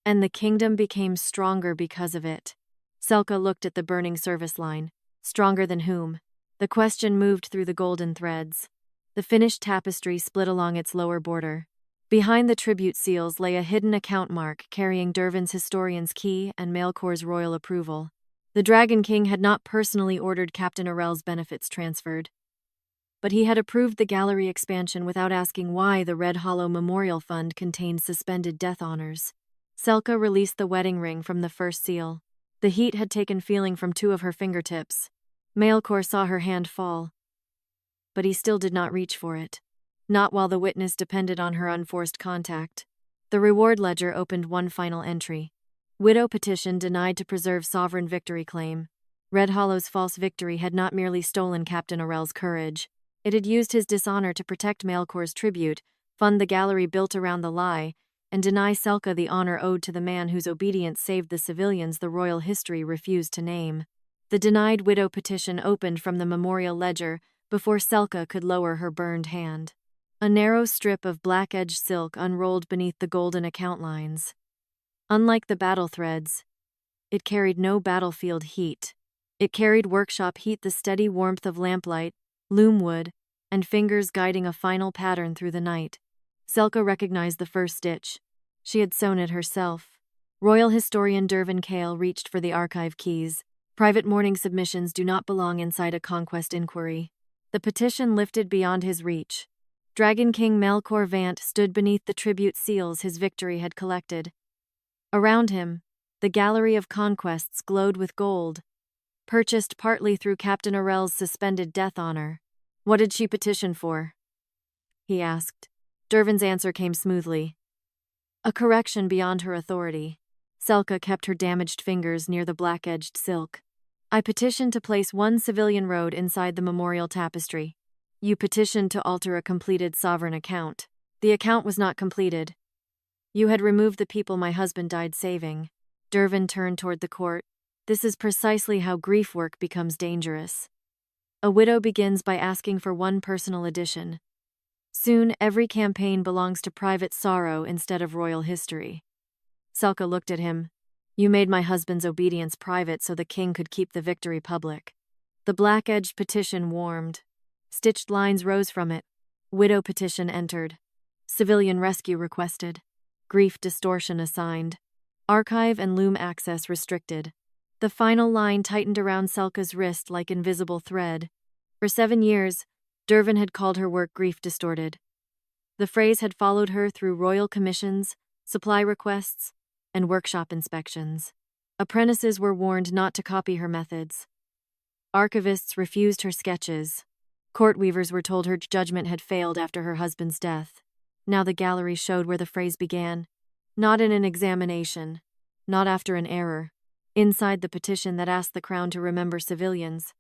"And the kingdom became stronger because of it." Selka looked at the burning service line. Stronger than whom? The question moved through the golden threads. The finished tapestry split along its lower border. Behind the tribute seals lay a hidden account mark carrying Dervin's historian's key and Maelcor's royal approval. The Dragon King had not personally ordered Captain Orrell's benefits transferred, but he had approved the gallery expansion without asking why the Red Hollow Memorial Fund contained suspended death honors. Selka released the wedding ring from the first seal. The heat had taken feeling from 2 of her fingertips. Maelcor saw her hand fall, but he still did not reach for it. Not while the witness depended on her unforced contact. The reward ledger opened one final entry. Widow petition denied to preserve sovereign victory claim. Red Hollow's false victory had not merely stolen Captain Orrell's courage. It had used his dishonor to protect Maelcor's tribute, fund the gallery built around the lie, and deny Selka the honor owed to the man whose obedience saved the civilians the royal history refused to name. The denied widow petition opened from the memorial ledger before Selka could lower her burned hand. A narrow strip of black-edged silk unrolled beneath the golden account lines. Unlike the battle threads, it carried no battlefield heat. It carried workshop heat, the steady warmth of lamplight, loom wood, and fingers guiding a final pattern through the night. Selka recognized the first stitch. She had sewn it herself. Royal historian Dervin Cale reached for the archive keys. Private mourning submissions do not belong inside a conquest inquiry. The petition lifted beyond his reach. Dragon King Maelcor Vant stood beneath the tribute seals his victory had collected. Around him, the Gallery of Conquests glowed with gold, purchased partly through Captain Orrell's suspended death honor. What did she petition for? He asked. Dervin's answer came smoothly. A correction beyond her authority. Selka kept her damaged fingers near the black-edged silk. I petitioned to place one civilian road inside the memorial tapestry. You petitioned to alter a completed sovereign account. The account was not completed. You had removed the people my husband died saving. Dervin turned toward the court. This is precisely how grief work becomes dangerous. A widow begins by asking for one personal addition. Soon, every campaign belongs to private sorrow instead of royal history. Selka looked at him. You made my husband's obedience private so the king could keep the victory public. The black-edged petition warmed. Stitched lines rose from it. Widow petition entered. Civilian rescue requested. Grief distortion assigned. Archive and loom access restricted. The final line tightened around Selka's wrist like invisible thread. For 7 years, Dervin had called her work grief distorted. The phrase had followed her through royal commissions, supply requests, and workshop inspections. Apprentices were warned not to copy her methods. Archivists refused her sketches. Court weavers were told her judgment had failed after her husband's death. Now the gallery showed where the phrase began. Not in an examination. Not after an error. Inside the petition that asked the crown to remember civilians.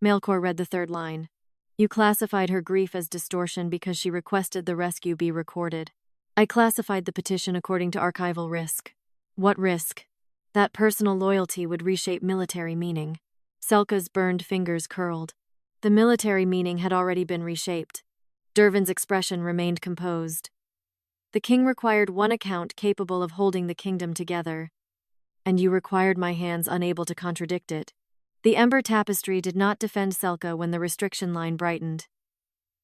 Maelcor read the 3rd line. You classified her grief as distortion because she requested the rescue be recorded. I classified the petition according to archival risk. What risk? That personal loyalty would reshape military meaning. Selka's burned fingers curled. The military meaning had already been reshaped. Dervin's expression remained composed. The king required one account capable of holding the kingdom together, and you required my hands unable to contradict it. The ember tapestry did not defend Selka when the restriction line brightened.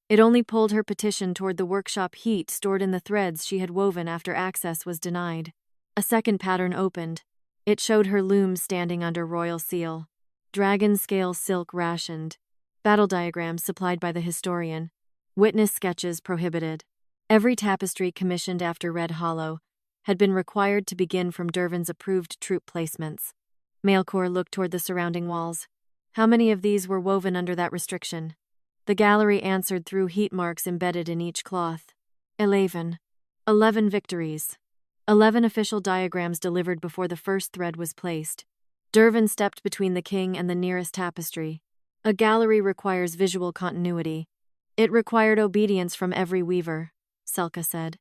It only pulled her petition toward the workshop heat stored in the threads she had woven after access was denied. A second pattern opened. It showed her looms standing under royal seal. Dragon scale silk rationed. Battle diagrams supplied by the historian. Witness sketches prohibited. Every tapestry commissioned after Red Hollow had been required to begin from Dervin's approved troop placements. Maelcor looked toward the surrounding walls. How many of these were woven under that restriction? The gallery answered through heat marks embedded in each cloth. 11. 11 victories. 11 official diagrams delivered before the first thread was placed. Dervin stepped between the king and the nearest tapestry. A gallery requires visual continuity. It required obedience from every weaver, Selka said.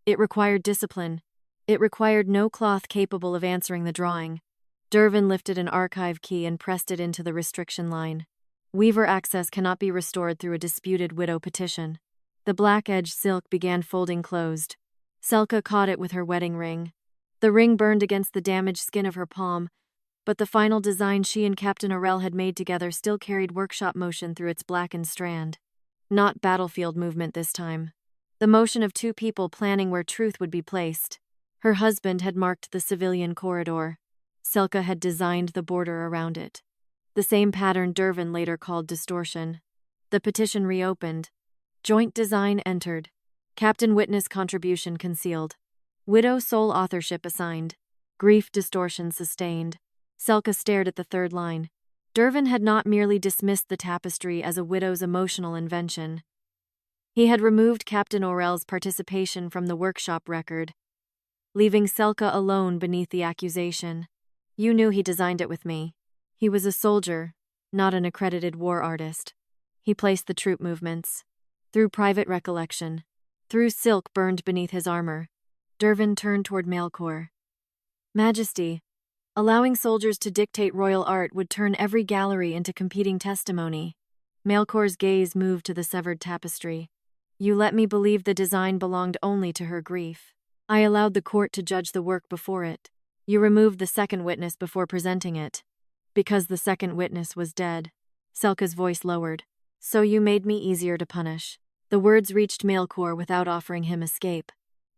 It required discipline. It required no cloth capable of answering the drawing. Dervin lifted an archive key and pressed it into the restriction line. Weaver access cannot be restored through a disputed widow petition. The black-edged silk began folding closed. Selka caught it with her wedding ring. The ring burned against the damaged skin of her palm, but the final design she and Captain Orrell had made together still carried workshop motion through its blackened strand. Not battlefield movement this time. The motion of two people planning where truth would be placed. Her husband had marked the civilian corridor. Selka had designed the border around it. The same pattern Dervin later called distortion. The petition reopened. Joint design entered. Captain witness contribution concealed. Widow sole authorship assigned. Grief distortion sustained. Selka stared at the third line. Dervin had not merely dismissed the tapestry as a widow's emotional invention. He had removed Captain Orrell's participation from the workshop record, leaving Selka alone beneath the accusation. You knew he designed it with me. He was a soldier, not an accredited war artist. He placed the troop movements. Through private recollection. Through silk burned beneath his armor. Dervin turned toward Maelcor. Majesty, allowing soldiers to dictate royal art would turn every gallery into competing testimony. Maelcor's gaze moved to the severed tapestry. You let me believe the design belonged only to her grief. I allowed the court to judge the work before it. You removed the second witness before presenting it. Because the second witness was dead. Selka's voice lowered. So you made me easier to punish. The words reached Maelcor without offering him escape.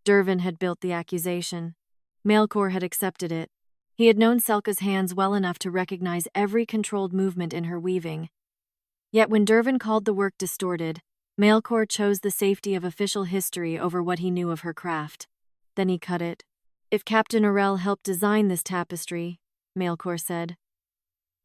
Dervin had built the accusation. Maelcor had accepted it. He had known Selka's hands well enough to recognize every controlled movement in her weaving. Yet when Dervin called the work distorted, Maelcor chose the safety of official history over what he knew of her craft. Then he cut it. If Captain Orrell helped design this tapestry, Maelcor said,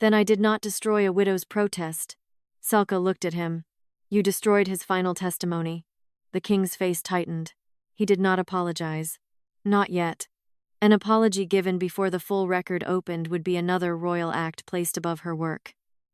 then I did not destroy a widow's protest. Selka looked at him. You destroyed his final testimony. The king's face tightened. He did not apologize. Not yet. An apology given before the full record opened would be another royal act placed above her work.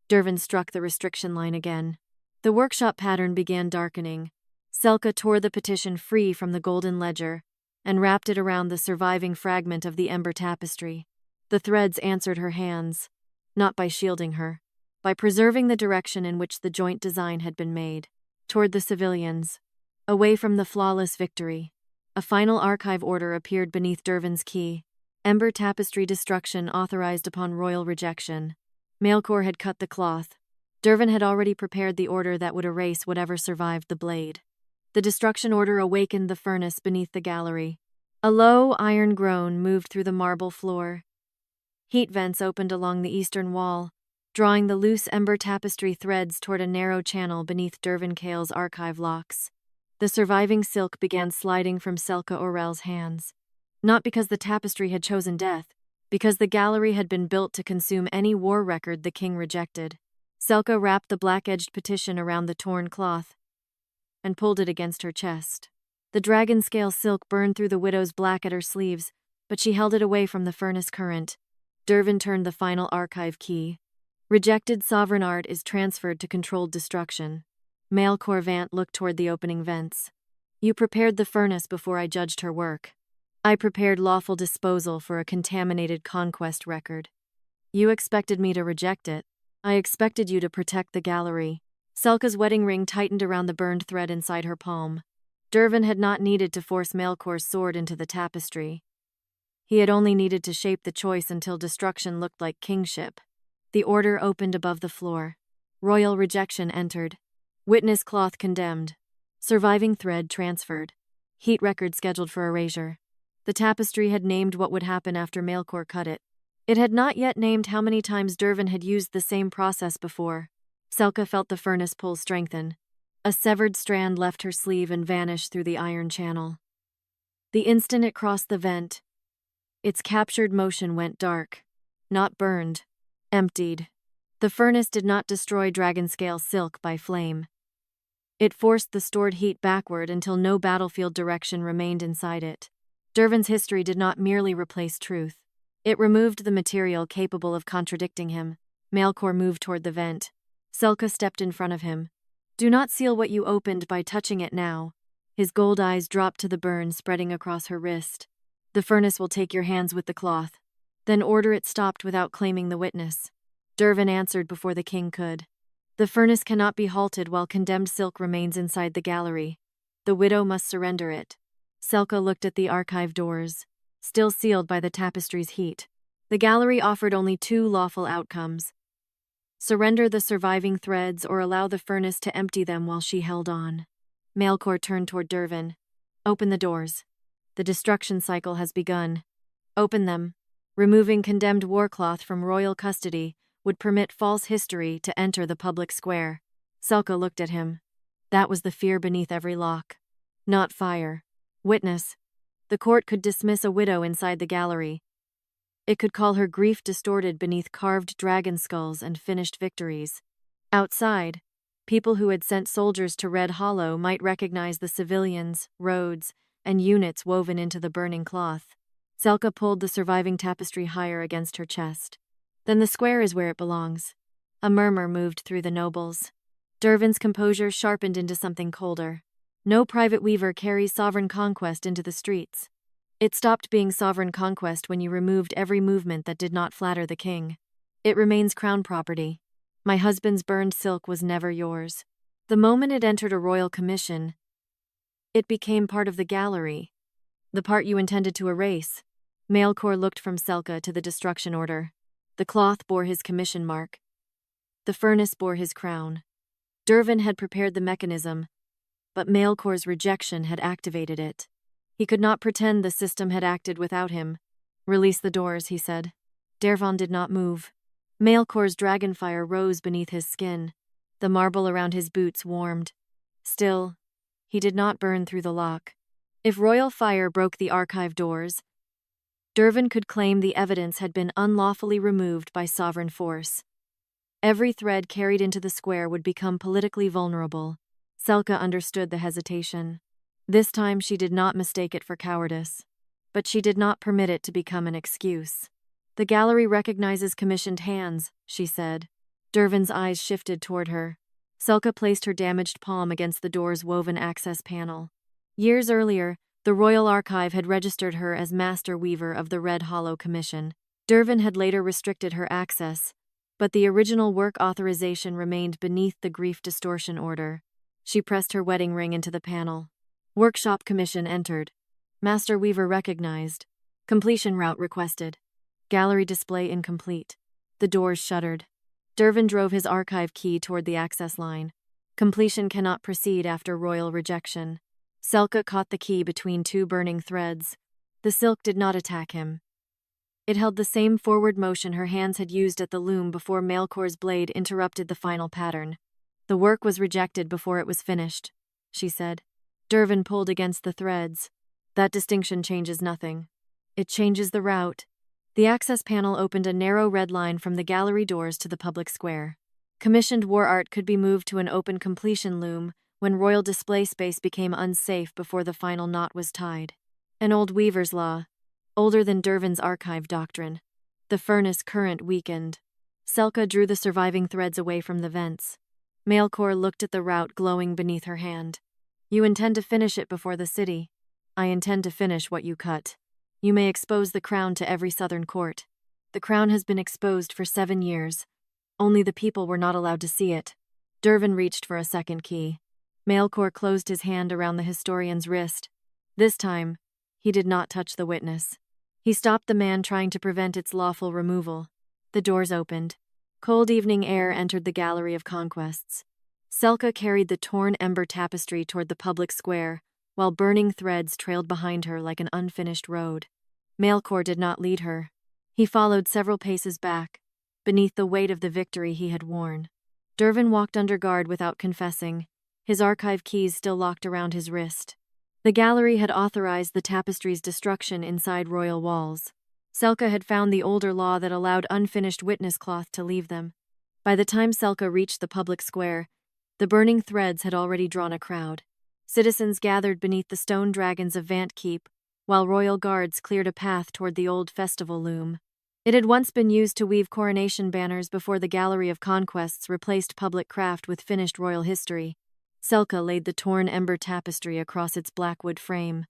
Dervin struck the restriction line again. The workshop pattern began darkening. Selka tore the petition free from the golden ledger and wrapped it around the surviving fragment of the ember tapestry. The threads answered her hands, not by shielding her, by preserving the direction in which the joint design had been made, toward the civilians, away from the flawless victory. A final archive order appeared beneath Dervin's key. Ember tapestry destruction authorized upon royal rejection. Maelcor had cut the cloth. Dervin had already prepared the order that would erase whatever survived the blade. The destruction order awakened the furnace beneath the gallery. A low, iron groan moved through the marble floor. Heat vents opened along the eastern wall, drawing the loose ember tapestry threads toward a narrow channel beneath Dervin Cale's archive locks. The surviving silk began sliding from Selka Orrell's hands. Not because the tapestry had chosen death, because the gallery had been built to consume any war record the king rejected. Selka wrapped the black-edged petition around the torn cloth and pulled it against her chest. The dragon-scale silk burned through the widow's black at her sleeves, but she held it away from the furnace current. Dervin turned the final archive key. Rejected sovereign art is transferred to controlled destruction. Maelcor Vant looked toward the opening vents. You prepared the furnace before I judged her work. I prepared lawful disposal for a contaminated conquest record. You expected me to reject it. I expected you to protect the gallery. Selka's wedding ring tightened around the burned thread inside her palm. Dervin had not needed to force Maelcor's sword into the tapestry. He had only needed to shape the choice until destruction looked like kingship. The order opened above the floor. Royal rejection entered. Witness cloth condemned. Surviving thread transferred. Heat record scheduled for erasure. The tapestry had named what would happen after Maelcor cut it. It had not yet named how many times Dervin had used the same process before. Selka felt the furnace pull strengthen. A severed strand left her sleeve and vanished through the iron channel. The instant it crossed the vent, its captured motion went dark. Not burned. Emptied. The furnace did not destroy dragon-scale silk by flame. It forced the stored heat backward until no battlefield direction remained inside it. Dervin's history did not merely replace truth. It removed the material capable of contradicting him. Maelcor moved toward the vent. Selka stepped in front of him. Do not seal what you opened by touching it now. His gold eyes dropped to the burn spreading across her wrist. The furnace will take your hands with the cloth. Then order it stopped without claiming the witness. Dervin answered before the king could. The furnace cannot be halted while condemned silk remains inside the gallery. The widow must surrender it. Selka looked at the archive doors, still sealed by the tapestry's heat. The gallery offered only two lawful outcomes. Surrender the surviving threads or allow the furnace to empty them while she held on. Maelcor turned toward Dervin. Open the doors. The destruction cycle has begun. Open them. Removing condemned warcloth from royal custody would permit false history to enter the public square. Selka looked at him. That was the fear beneath every lock. Not fire. Witness. The court could dismiss a widow inside the gallery. It could call her grief distorted beneath carved dragon skulls and finished victories. Outside, people who had sent soldiers to Red Hollow might recognize the civilians, roads, and units woven into the burning cloth. Selka pulled the surviving tapestry higher against her chest. Then the square is where it belongs. A murmur moved through the nobles. Dervin's composure sharpened into something colder. No private weaver carries sovereign conquest into the streets. It stopped being sovereign conquest when you removed every movement that did not flatter the king. It remains crown property. My husband's burned silk was never yours. The moment it entered a royal commission, it became part of the gallery. The part you intended to erase. Maelcor looked from Selka to the destruction order. The cloth bore his commission mark. The furnace bore his crown. Dervin had prepared the mechanism, but Maelcor's rejection had activated it. He could not pretend the system had acted without him. Release the doors, he said. Dervin did not move. Maelcor's dragonfire rose beneath his skin. The marble around his boots warmed. Still, he did not burn through the lock. If royal fire broke the archive doors, Dervin could claim the evidence had been unlawfully removed by sovereign force. Every thread carried into the square would become politically vulnerable. Selka understood the hesitation. This time she did not mistake it for cowardice. But she did not permit it to become an excuse. The gallery recognizes commissioned hands, she said. Dervin's eyes shifted toward her. Selka placed her damaged palm against the door's woven access panel. Years earlier, the Royal Archive had registered her as Master Weaver of the Red Hollow Commission. Dervin had later restricted her access, but the original work authorization remained beneath the grief distortion order. She pressed her wedding ring into the panel. Workshop commission entered. Master Weaver recognized. Completion route requested. Gallery display incomplete. The doors shuttered. Dervin drove his archive key toward the access line. Completion cannot proceed after royal rejection. Selka caught the key between two burning threads. The silk did not attack him. It held the same forward motion her hands had used at the loom before Maelcor's blade interrupted the final pattern. The work was rejected before it was finished, she said. Dervin pulled against the threads. That distinction changes nothing. It changes the route. The access panel opened a narrow red line from the gallery doors to the public square. Commissioned war art could be moved to an open completion loom when royal display space became unsafe before the final knot was tied. An old weaver's law, older than Dervin's archive doctrine. The furnace current weakened. Selka drew the surviving threads away from the vents. Maelcor looked at the route glowing beneath her hand. You intend to finish it before the city. I intend to finish what you cut. You may expose the crown to every southern court. The crown has been exposed for 7 years. Only the people were not allowed to see it. Dervin reached for a second key. Maelcor closed his hand around the historian's wrist. This time, he did not touch the witness. He stopped the man trying to prevent its lawful removal. The doors opened. Cold evening air entered the Gallery of Conquests. Selka carried the torn ember tapestry toward the public square, while burning threads trailed behind her like an unfinished road. Maelcor did not lead her. He followed several paces back, beneath the weight of the victory he had worn. Dervin walked under guard without confessing, his archive keys still locked around his wrist. The gallery had authorized the tapestry's destruction inside royal walls. Selka had found the older law that allowed unfinished witness cloth to leave them. By the time Selka reached the public square, the burning threads had already drawn a crowd. Citizens gathered beneath the stone dragons of Vant Keep, while royal guards cleared a path toward the old festival loom. It had once been used to weave coronation banners before the Gallery of Conquests replaced public craft with finished royal history. Selka laid the torn ember tapestry across its blackwood frame.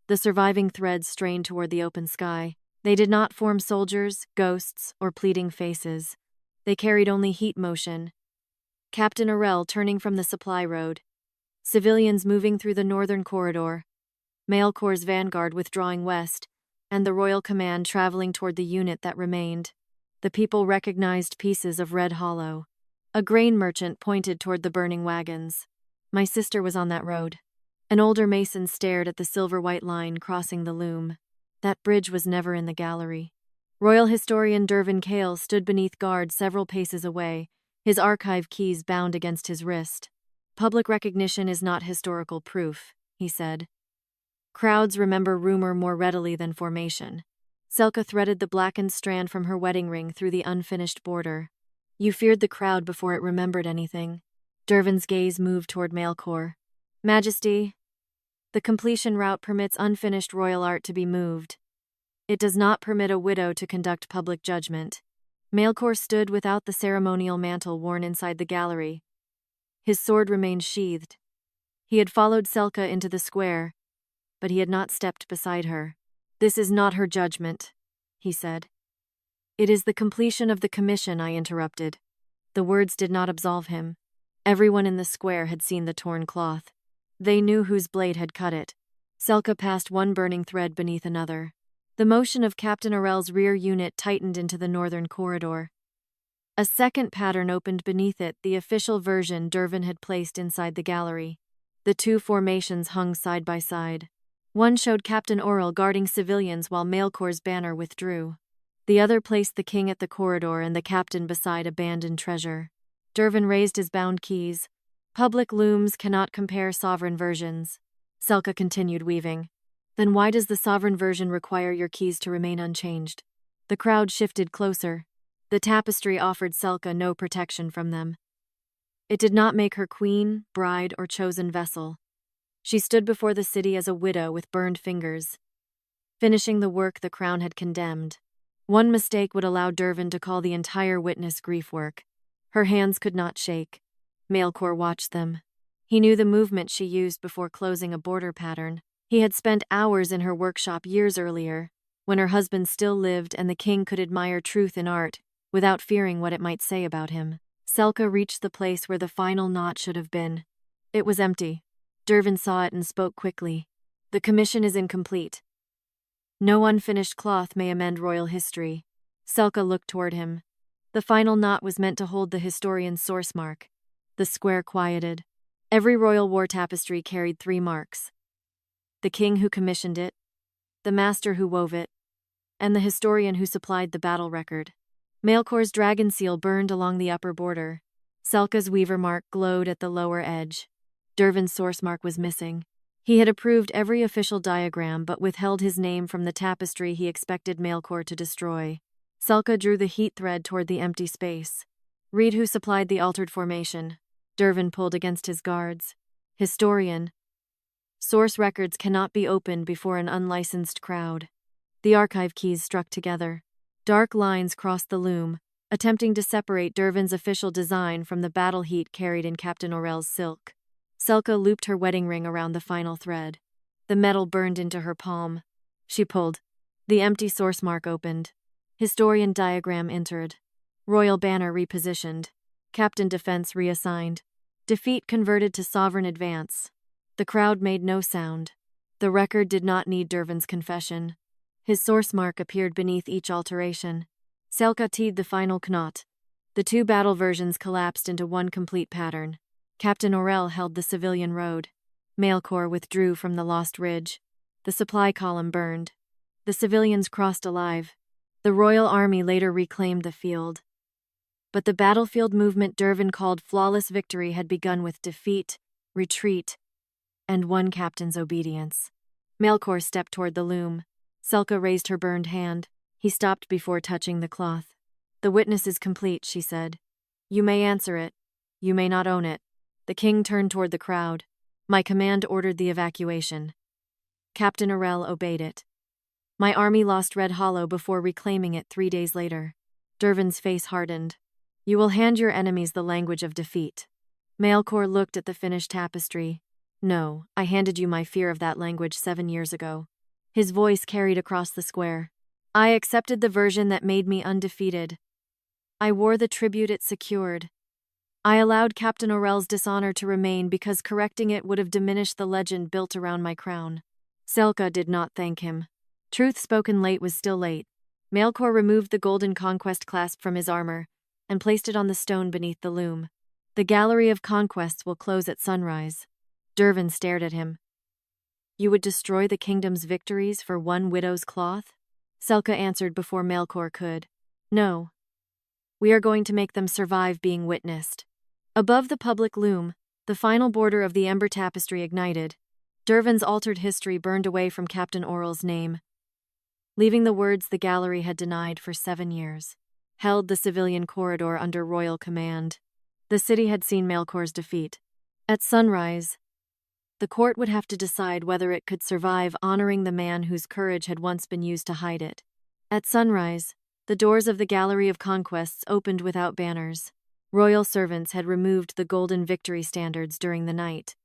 The surviving threads strained toward the open sky. They did not form soldiers, ghosts, or pleading faces. They carried only heat motion. Captain Orrell turning from the supply road. Civilians moving through the northern corridor. Maelcor's vanguard withdrawing west, and the royal command traveling toward the unit that remained. The people recognized pieces of Red Hollow. A grain merchant pointed toward the burning wagons. My sister was on that road. An older mason stared at the silver-white line crossing the loom. That bridge was never in the gallery. Royal historian Dervin Cale stood beneath guard several paces away, his archive keys bound against his wrist. Public recognition is not historical proof, he said. Crowds remember rumor more readily than formation. Selka threaded the blackened strand from her wedding ring through the unfinished border. You feared the crowd before it remembered anything. Dervin's gaze moved toward Maelcor. Majesty, the completion route permits unfinished royal art to be moved. It does not permit a widow to conduct public judgment. Maelcor stood without the ceremonial mantle worn inside the gallery. His sword remained sheathed. He had followed Selka into the square, but he had not stepped beside her. This is not her judgment, he said. It is the completion of the commission, I interrupted. The words did not absolve him. Everyone in the square had seen the torn cloth. They knew whose blade had cut it. Selka passed one burning thread beneath another. The motion of Captain Orrell's rear unit tightened into the northern corridor. A second pattern opened beneath it, the official version Dervin had placed inside the gallery. The two formations hung side by side. One showed Captain Orrell guarding civilians while Maelcor's banner withdrew. The other placed the king at the corridor and the captain beside abandoned treasure. Dervin raised his bound keys. Public looms cannot compare sovereign versions. Selka continued weaving. Then why does the sovereign version require your keys to remain unchanged? The crowd shifted closer. The tapestry offered Selka no protection from them. It did not make her queen, bride, or chosen vessel. She stood before the city as a widow with burned fingers, finishing the work the crown had condemned. One mistake would allow Dervin to call the entire witness grief work. Her hands could not shake. Maelcor watched them. He knew the movement she used before closing a border pattern. He had spent hours in her workshop years earlier, when her husband still lived and the king could admire truth in art, without fearing what it might say about him. Selka reached the place where the final knot should have been. It was empty. Dervin saw it and spoke quickly. The commission is incomplete. No unfinished cloth may amend royal history. Selka looked toward him. The final knot was meant to hold the historian's source mark. The square quieted. Every royal war tapestry carried 3 marks. The king who commissioned it, the master who wove it, and the historian who supplied the battle record. Maelcor's dragon seal burned along the upper border. Selka's weaver mark glowed at the lower edge. Dervin's source mark was missing. He had approved every official diagram but withheld his name from the tapestry he expected Maelcor to destroy. Selka drew the heat thread toward the empty space. Read who supplied the altered formation. Dervin pulled against his guards. Historian. Source records cannot be opened before an unlicensed crowd. The archive keys struck together. Dark lines crossed the loom, attempting to separate Dervin's official design from the battle heat carried in Captain Orrell's silk. Selka looped her wedding ring around the final thread. The metal burned into her palm. She pulled. The empty source mark opened. Historian diagram entered. Royal banner repositioned. Captain defense reassigned. Defeat converted to sovereign advance. The crowd made no sound. The record did not need Dervin's confession. His source mark appeared beneath each alteration. Selka teed the final knot. The 2 battle versions collapsed into one complete pattern. Captain Orrell held the civilian road. Maelcor withdrew from the lost ridge. The supply column burned. The civilians crossed alive. The royal army later reclaimed the field. But the battlefield movement Dervin called flawless victory had begun with defeat, retreat, and one captain's obedience. Maelcor stepped toward the loom. Selka raised her burned hand. He stopped before touching the cloth. The witness is complete, she said. You may answer it. You may not own it. The king turned toward the crowd. My command ordered the evacuation. Captain Orrell obeyed it. My army lost Red Hollow before reclaiming it 3 days later. Dervin's face hardened. You will hand your enemies the language of defeat. Maelcor looked at the finished tapestry. No, I handed you my fear of that language 7 years ago. His voice carried across the square. I accepted the version that made me undefeated. I wore the tribute it secured. I allowed Captain Orrell's dishonor to remain because correcting it would have diminished the legend built around my crown. Selka did not thank him. Truth spoken late was still late. Maelcor removed the golden conquest clasp from his armor, and placed it on the stone beneath the loom. "The Gallery of Conquests will close at sunrise." Dervin stared at him. "You would destroy the kingdom's victories for one widow's cloth?" Selka answered before Maelcor could. "No. We are going to make them survive being witnessed." Above the public loom, the final border of the ember tapestry ignited. Dervin's altered history burned away from Captain Orrell's name, leaving the words the gallery had denied for 7 years. Held the civilian corridor under royal command. The city had seen Maelcor's defeat. At sunrise, the court would have to decide whether it could survive honoring the man whose courage had once been used to hide it. At sunrise, the doors of the Gallery of Conquests opened without banners. Royal servants had removed the golden victory standards during the night.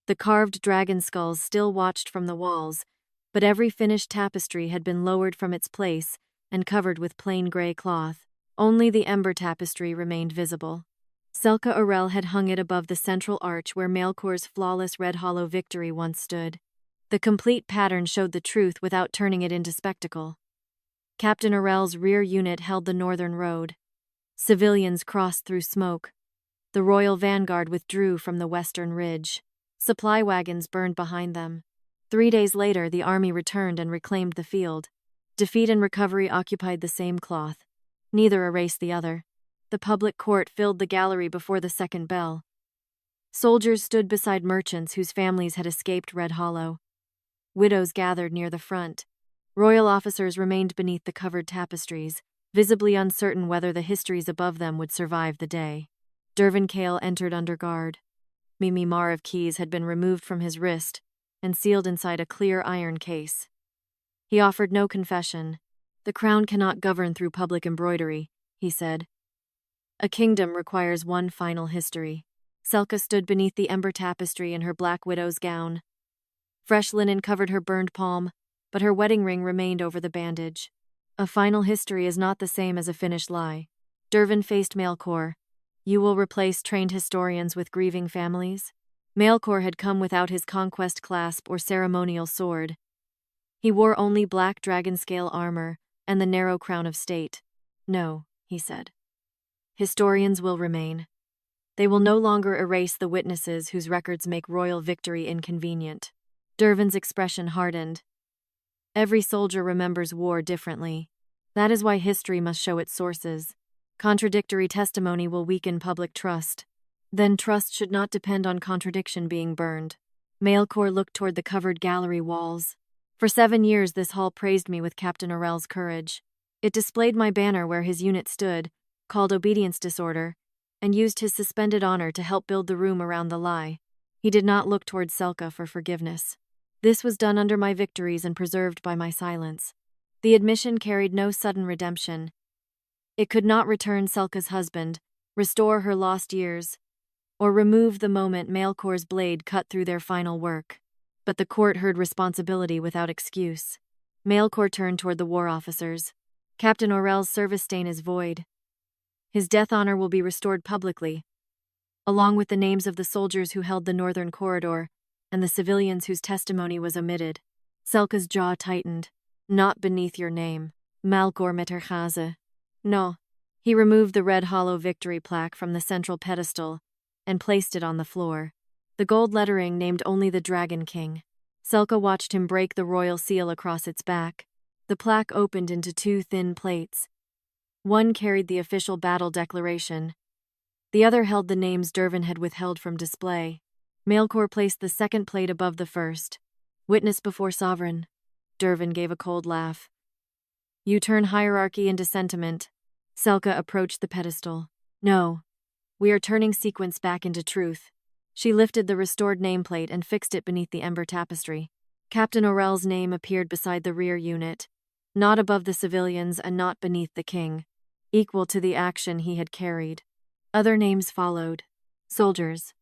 The carved dragon skulls still watched from the walls, but every finished tapestry had been lowered from its place and covered with plain gray cloth. Only the ember tapestry remained visible. Selka Orrell had hung it above the central arch where Maelcor's flawless red hollow victory once stood. The complete pattern showed the truth without turning it into spectacle. Captain Orrell's rear unit held the northern road. Civilians crossed through smoke. The royal vanguard withdrew from the western ridge. Supply wagons burned behind them. 3 days later, the army returned and reclaimed the field. Defeat and recovery occupied the same cloth. Neither erased the other. The public court filled the gallery before the second bell. Soldiers stood beside merchants whose families had escaped Red Hollow. Widows gathered near the front. Royal officers remained beneath the covered tapestries, visibly uncertain whether the histories above them would survive the day. Dervin Cale entered under guard. Mimimar of keys had been removed from his wrist and sealed inside a clear iron case. He offered no confession. "The crown cannot govern through public embroidery," he said. "A kingdom requires one final history." Selka stood beneath the ember tapestry in her black widow's gown. Fresh linen covered her burned palm, but her wedding ring remained over the bandage. "A final history is not the same as a finished lie." Dervin faced Maelcor. "You will replace trained historians with grieving families?" Maelcor had come without his conquest clasp or ceremonial sword. He wore only black dragon-scale armor and the narrow crown of state. "No," he said. "Historians will remain. They will no longer erase the witnesses whose records make royal victory inconvenient." Dervin's expression hardened. "Every soldier remembers war differently. That is why history must show its sources. Contradictory testimony will weaken public trust. Then trust should not depend on contradiction being burned." Maelcor looked toward the covered gallery walls. "For 7 years this hall praised me with Captain Orrell's courage. It displayed my banner where his unit stood, called obedience disorder, and used his suspended honor to help build the room around the lie." He did not look toward Selka for forgiveness. "This was done under my victories and preserved by my silence." The admission carried no sudden redemption. It could not return Selka's husband, restore her lost years, or remove the moment Maelcor's blade cut through their final work. But the court heard responsibility without excuse. Maelcor turned toward the war officers. "Captain Orrell's service stain is void. His death honor will be restored publicly, along with the names of the soldiers who held the northern corridor and the civilians whose testimony was omitted." Selka's jaw tightened. "Not beneath your name, Maelcor Meterhaze." "No." He removed the red hollow victory plaque from the central pedestal and placed it on the floor. The gold lettering named only the Dragon King. Selka watched him break the royal seal across its back. The plaque opened into 2 thin plates. One carried the official battle declaration. The other held the names Dervin had withheld from display. Maelcor placed the second plate above the first. "Witness before sovereign." Dervin gave a cold laugh. "You turn hierarchy into sentiment." Selka approached the pedestal. "No. We are turning sequence back into truth." She lifted the restored nameplate and fixed it beneath the ember tapestry. Captain Orrell's name appeared beside the rear unit, not above the civilians and not beneath the king, equal to the action he had carried. Other names followed. Soldiers,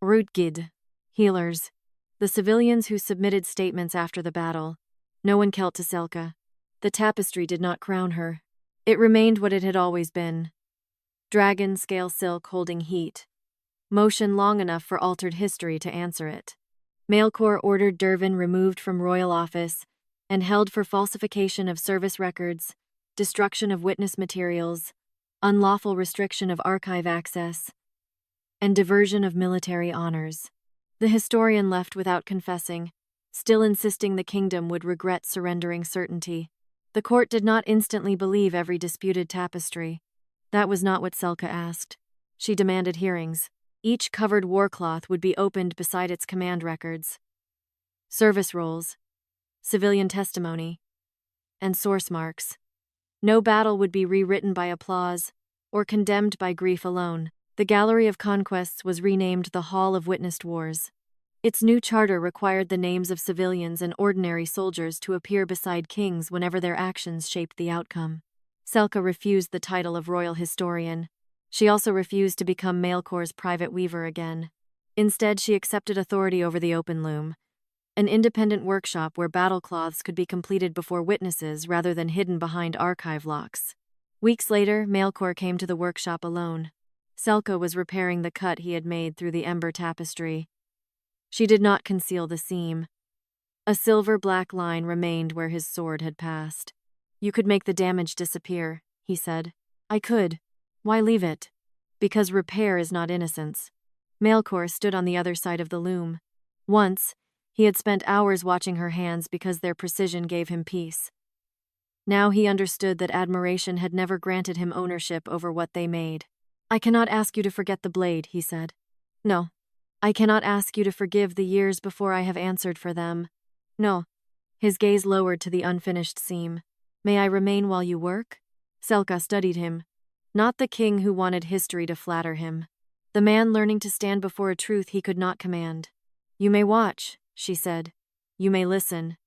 Rutgid, healers, the civilians who submitted statements after the battle. No one knelt to Selka. The tapestry did not crown her. It remained what it had always been. Dragon scale silk holding heat. Motion long enough for altered history to answer it. Maelcor ordered Dervin removed from royal office and held for falsification of service records, destruction of witness materials, unlawful restriction of archive access, and diversion of military honors. The historian left without confessing, still insisting the kingdom would regret surrendering certainty. The court did not instantly believe every disputed tapestry. That was not what Selka asked. She demanded hearings. Each covered warcloth would be opened beside its command records. Service rolls, civilian testimony, and source marks. No battle would be rewritten by applause or condemned by grief alone. The Gallery of Conquests was renamed the Hall of Witnessed Wars. Its new charter required the names of civilians and ordinary soldiers to appear beside kings whenever their actions shaped the outcome. Selka refused the title of royal historian. She also refused to become Maelcor's private weaver again. Instead, she accepted authority over the open loom, an independent workshop where battle cloths could be completed before witnesses rather than hidden behind archive locks. Weeks later, Maelcor came to the workshop alone. Selka was repairing the cut he had made through the ember tapestry. She did not conceal the seam. A silver-black line remained where his sword had passed. "You could make the damage disappear," he said. "I could. Why leave it?" "Because repair is not innocence." Maelcor stood on the other side of the loom. Once, he had spent hours watching her hands because their precision gave him peace. Now he understood that admiration had never granted him ownership over what they made. "I cannot ask you to forget the blade," he said. "No. I cannot ask you to forgive the years before I have answered for them. No." His gaze lowered to the unfinished seam. "May I remain while you work?" Selka studied him. Not the king who wanted history to flatter him. The man learning to stand before a truth he could not command. "You may watch," she said. "You may listen.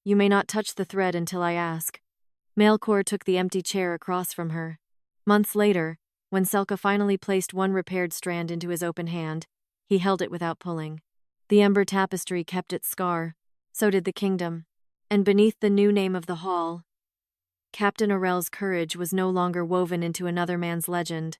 You may not touch the thread until I ask." Maelcor took the empty chair across from her. Months later, when Selka finally placed one repaired strand into his open hand, he held it without pulling. The ember tapestry kept its scar, so did the kingdom. And beneath the new name of the hall, Captain Orrell's courage was no longer woven into another man's legend.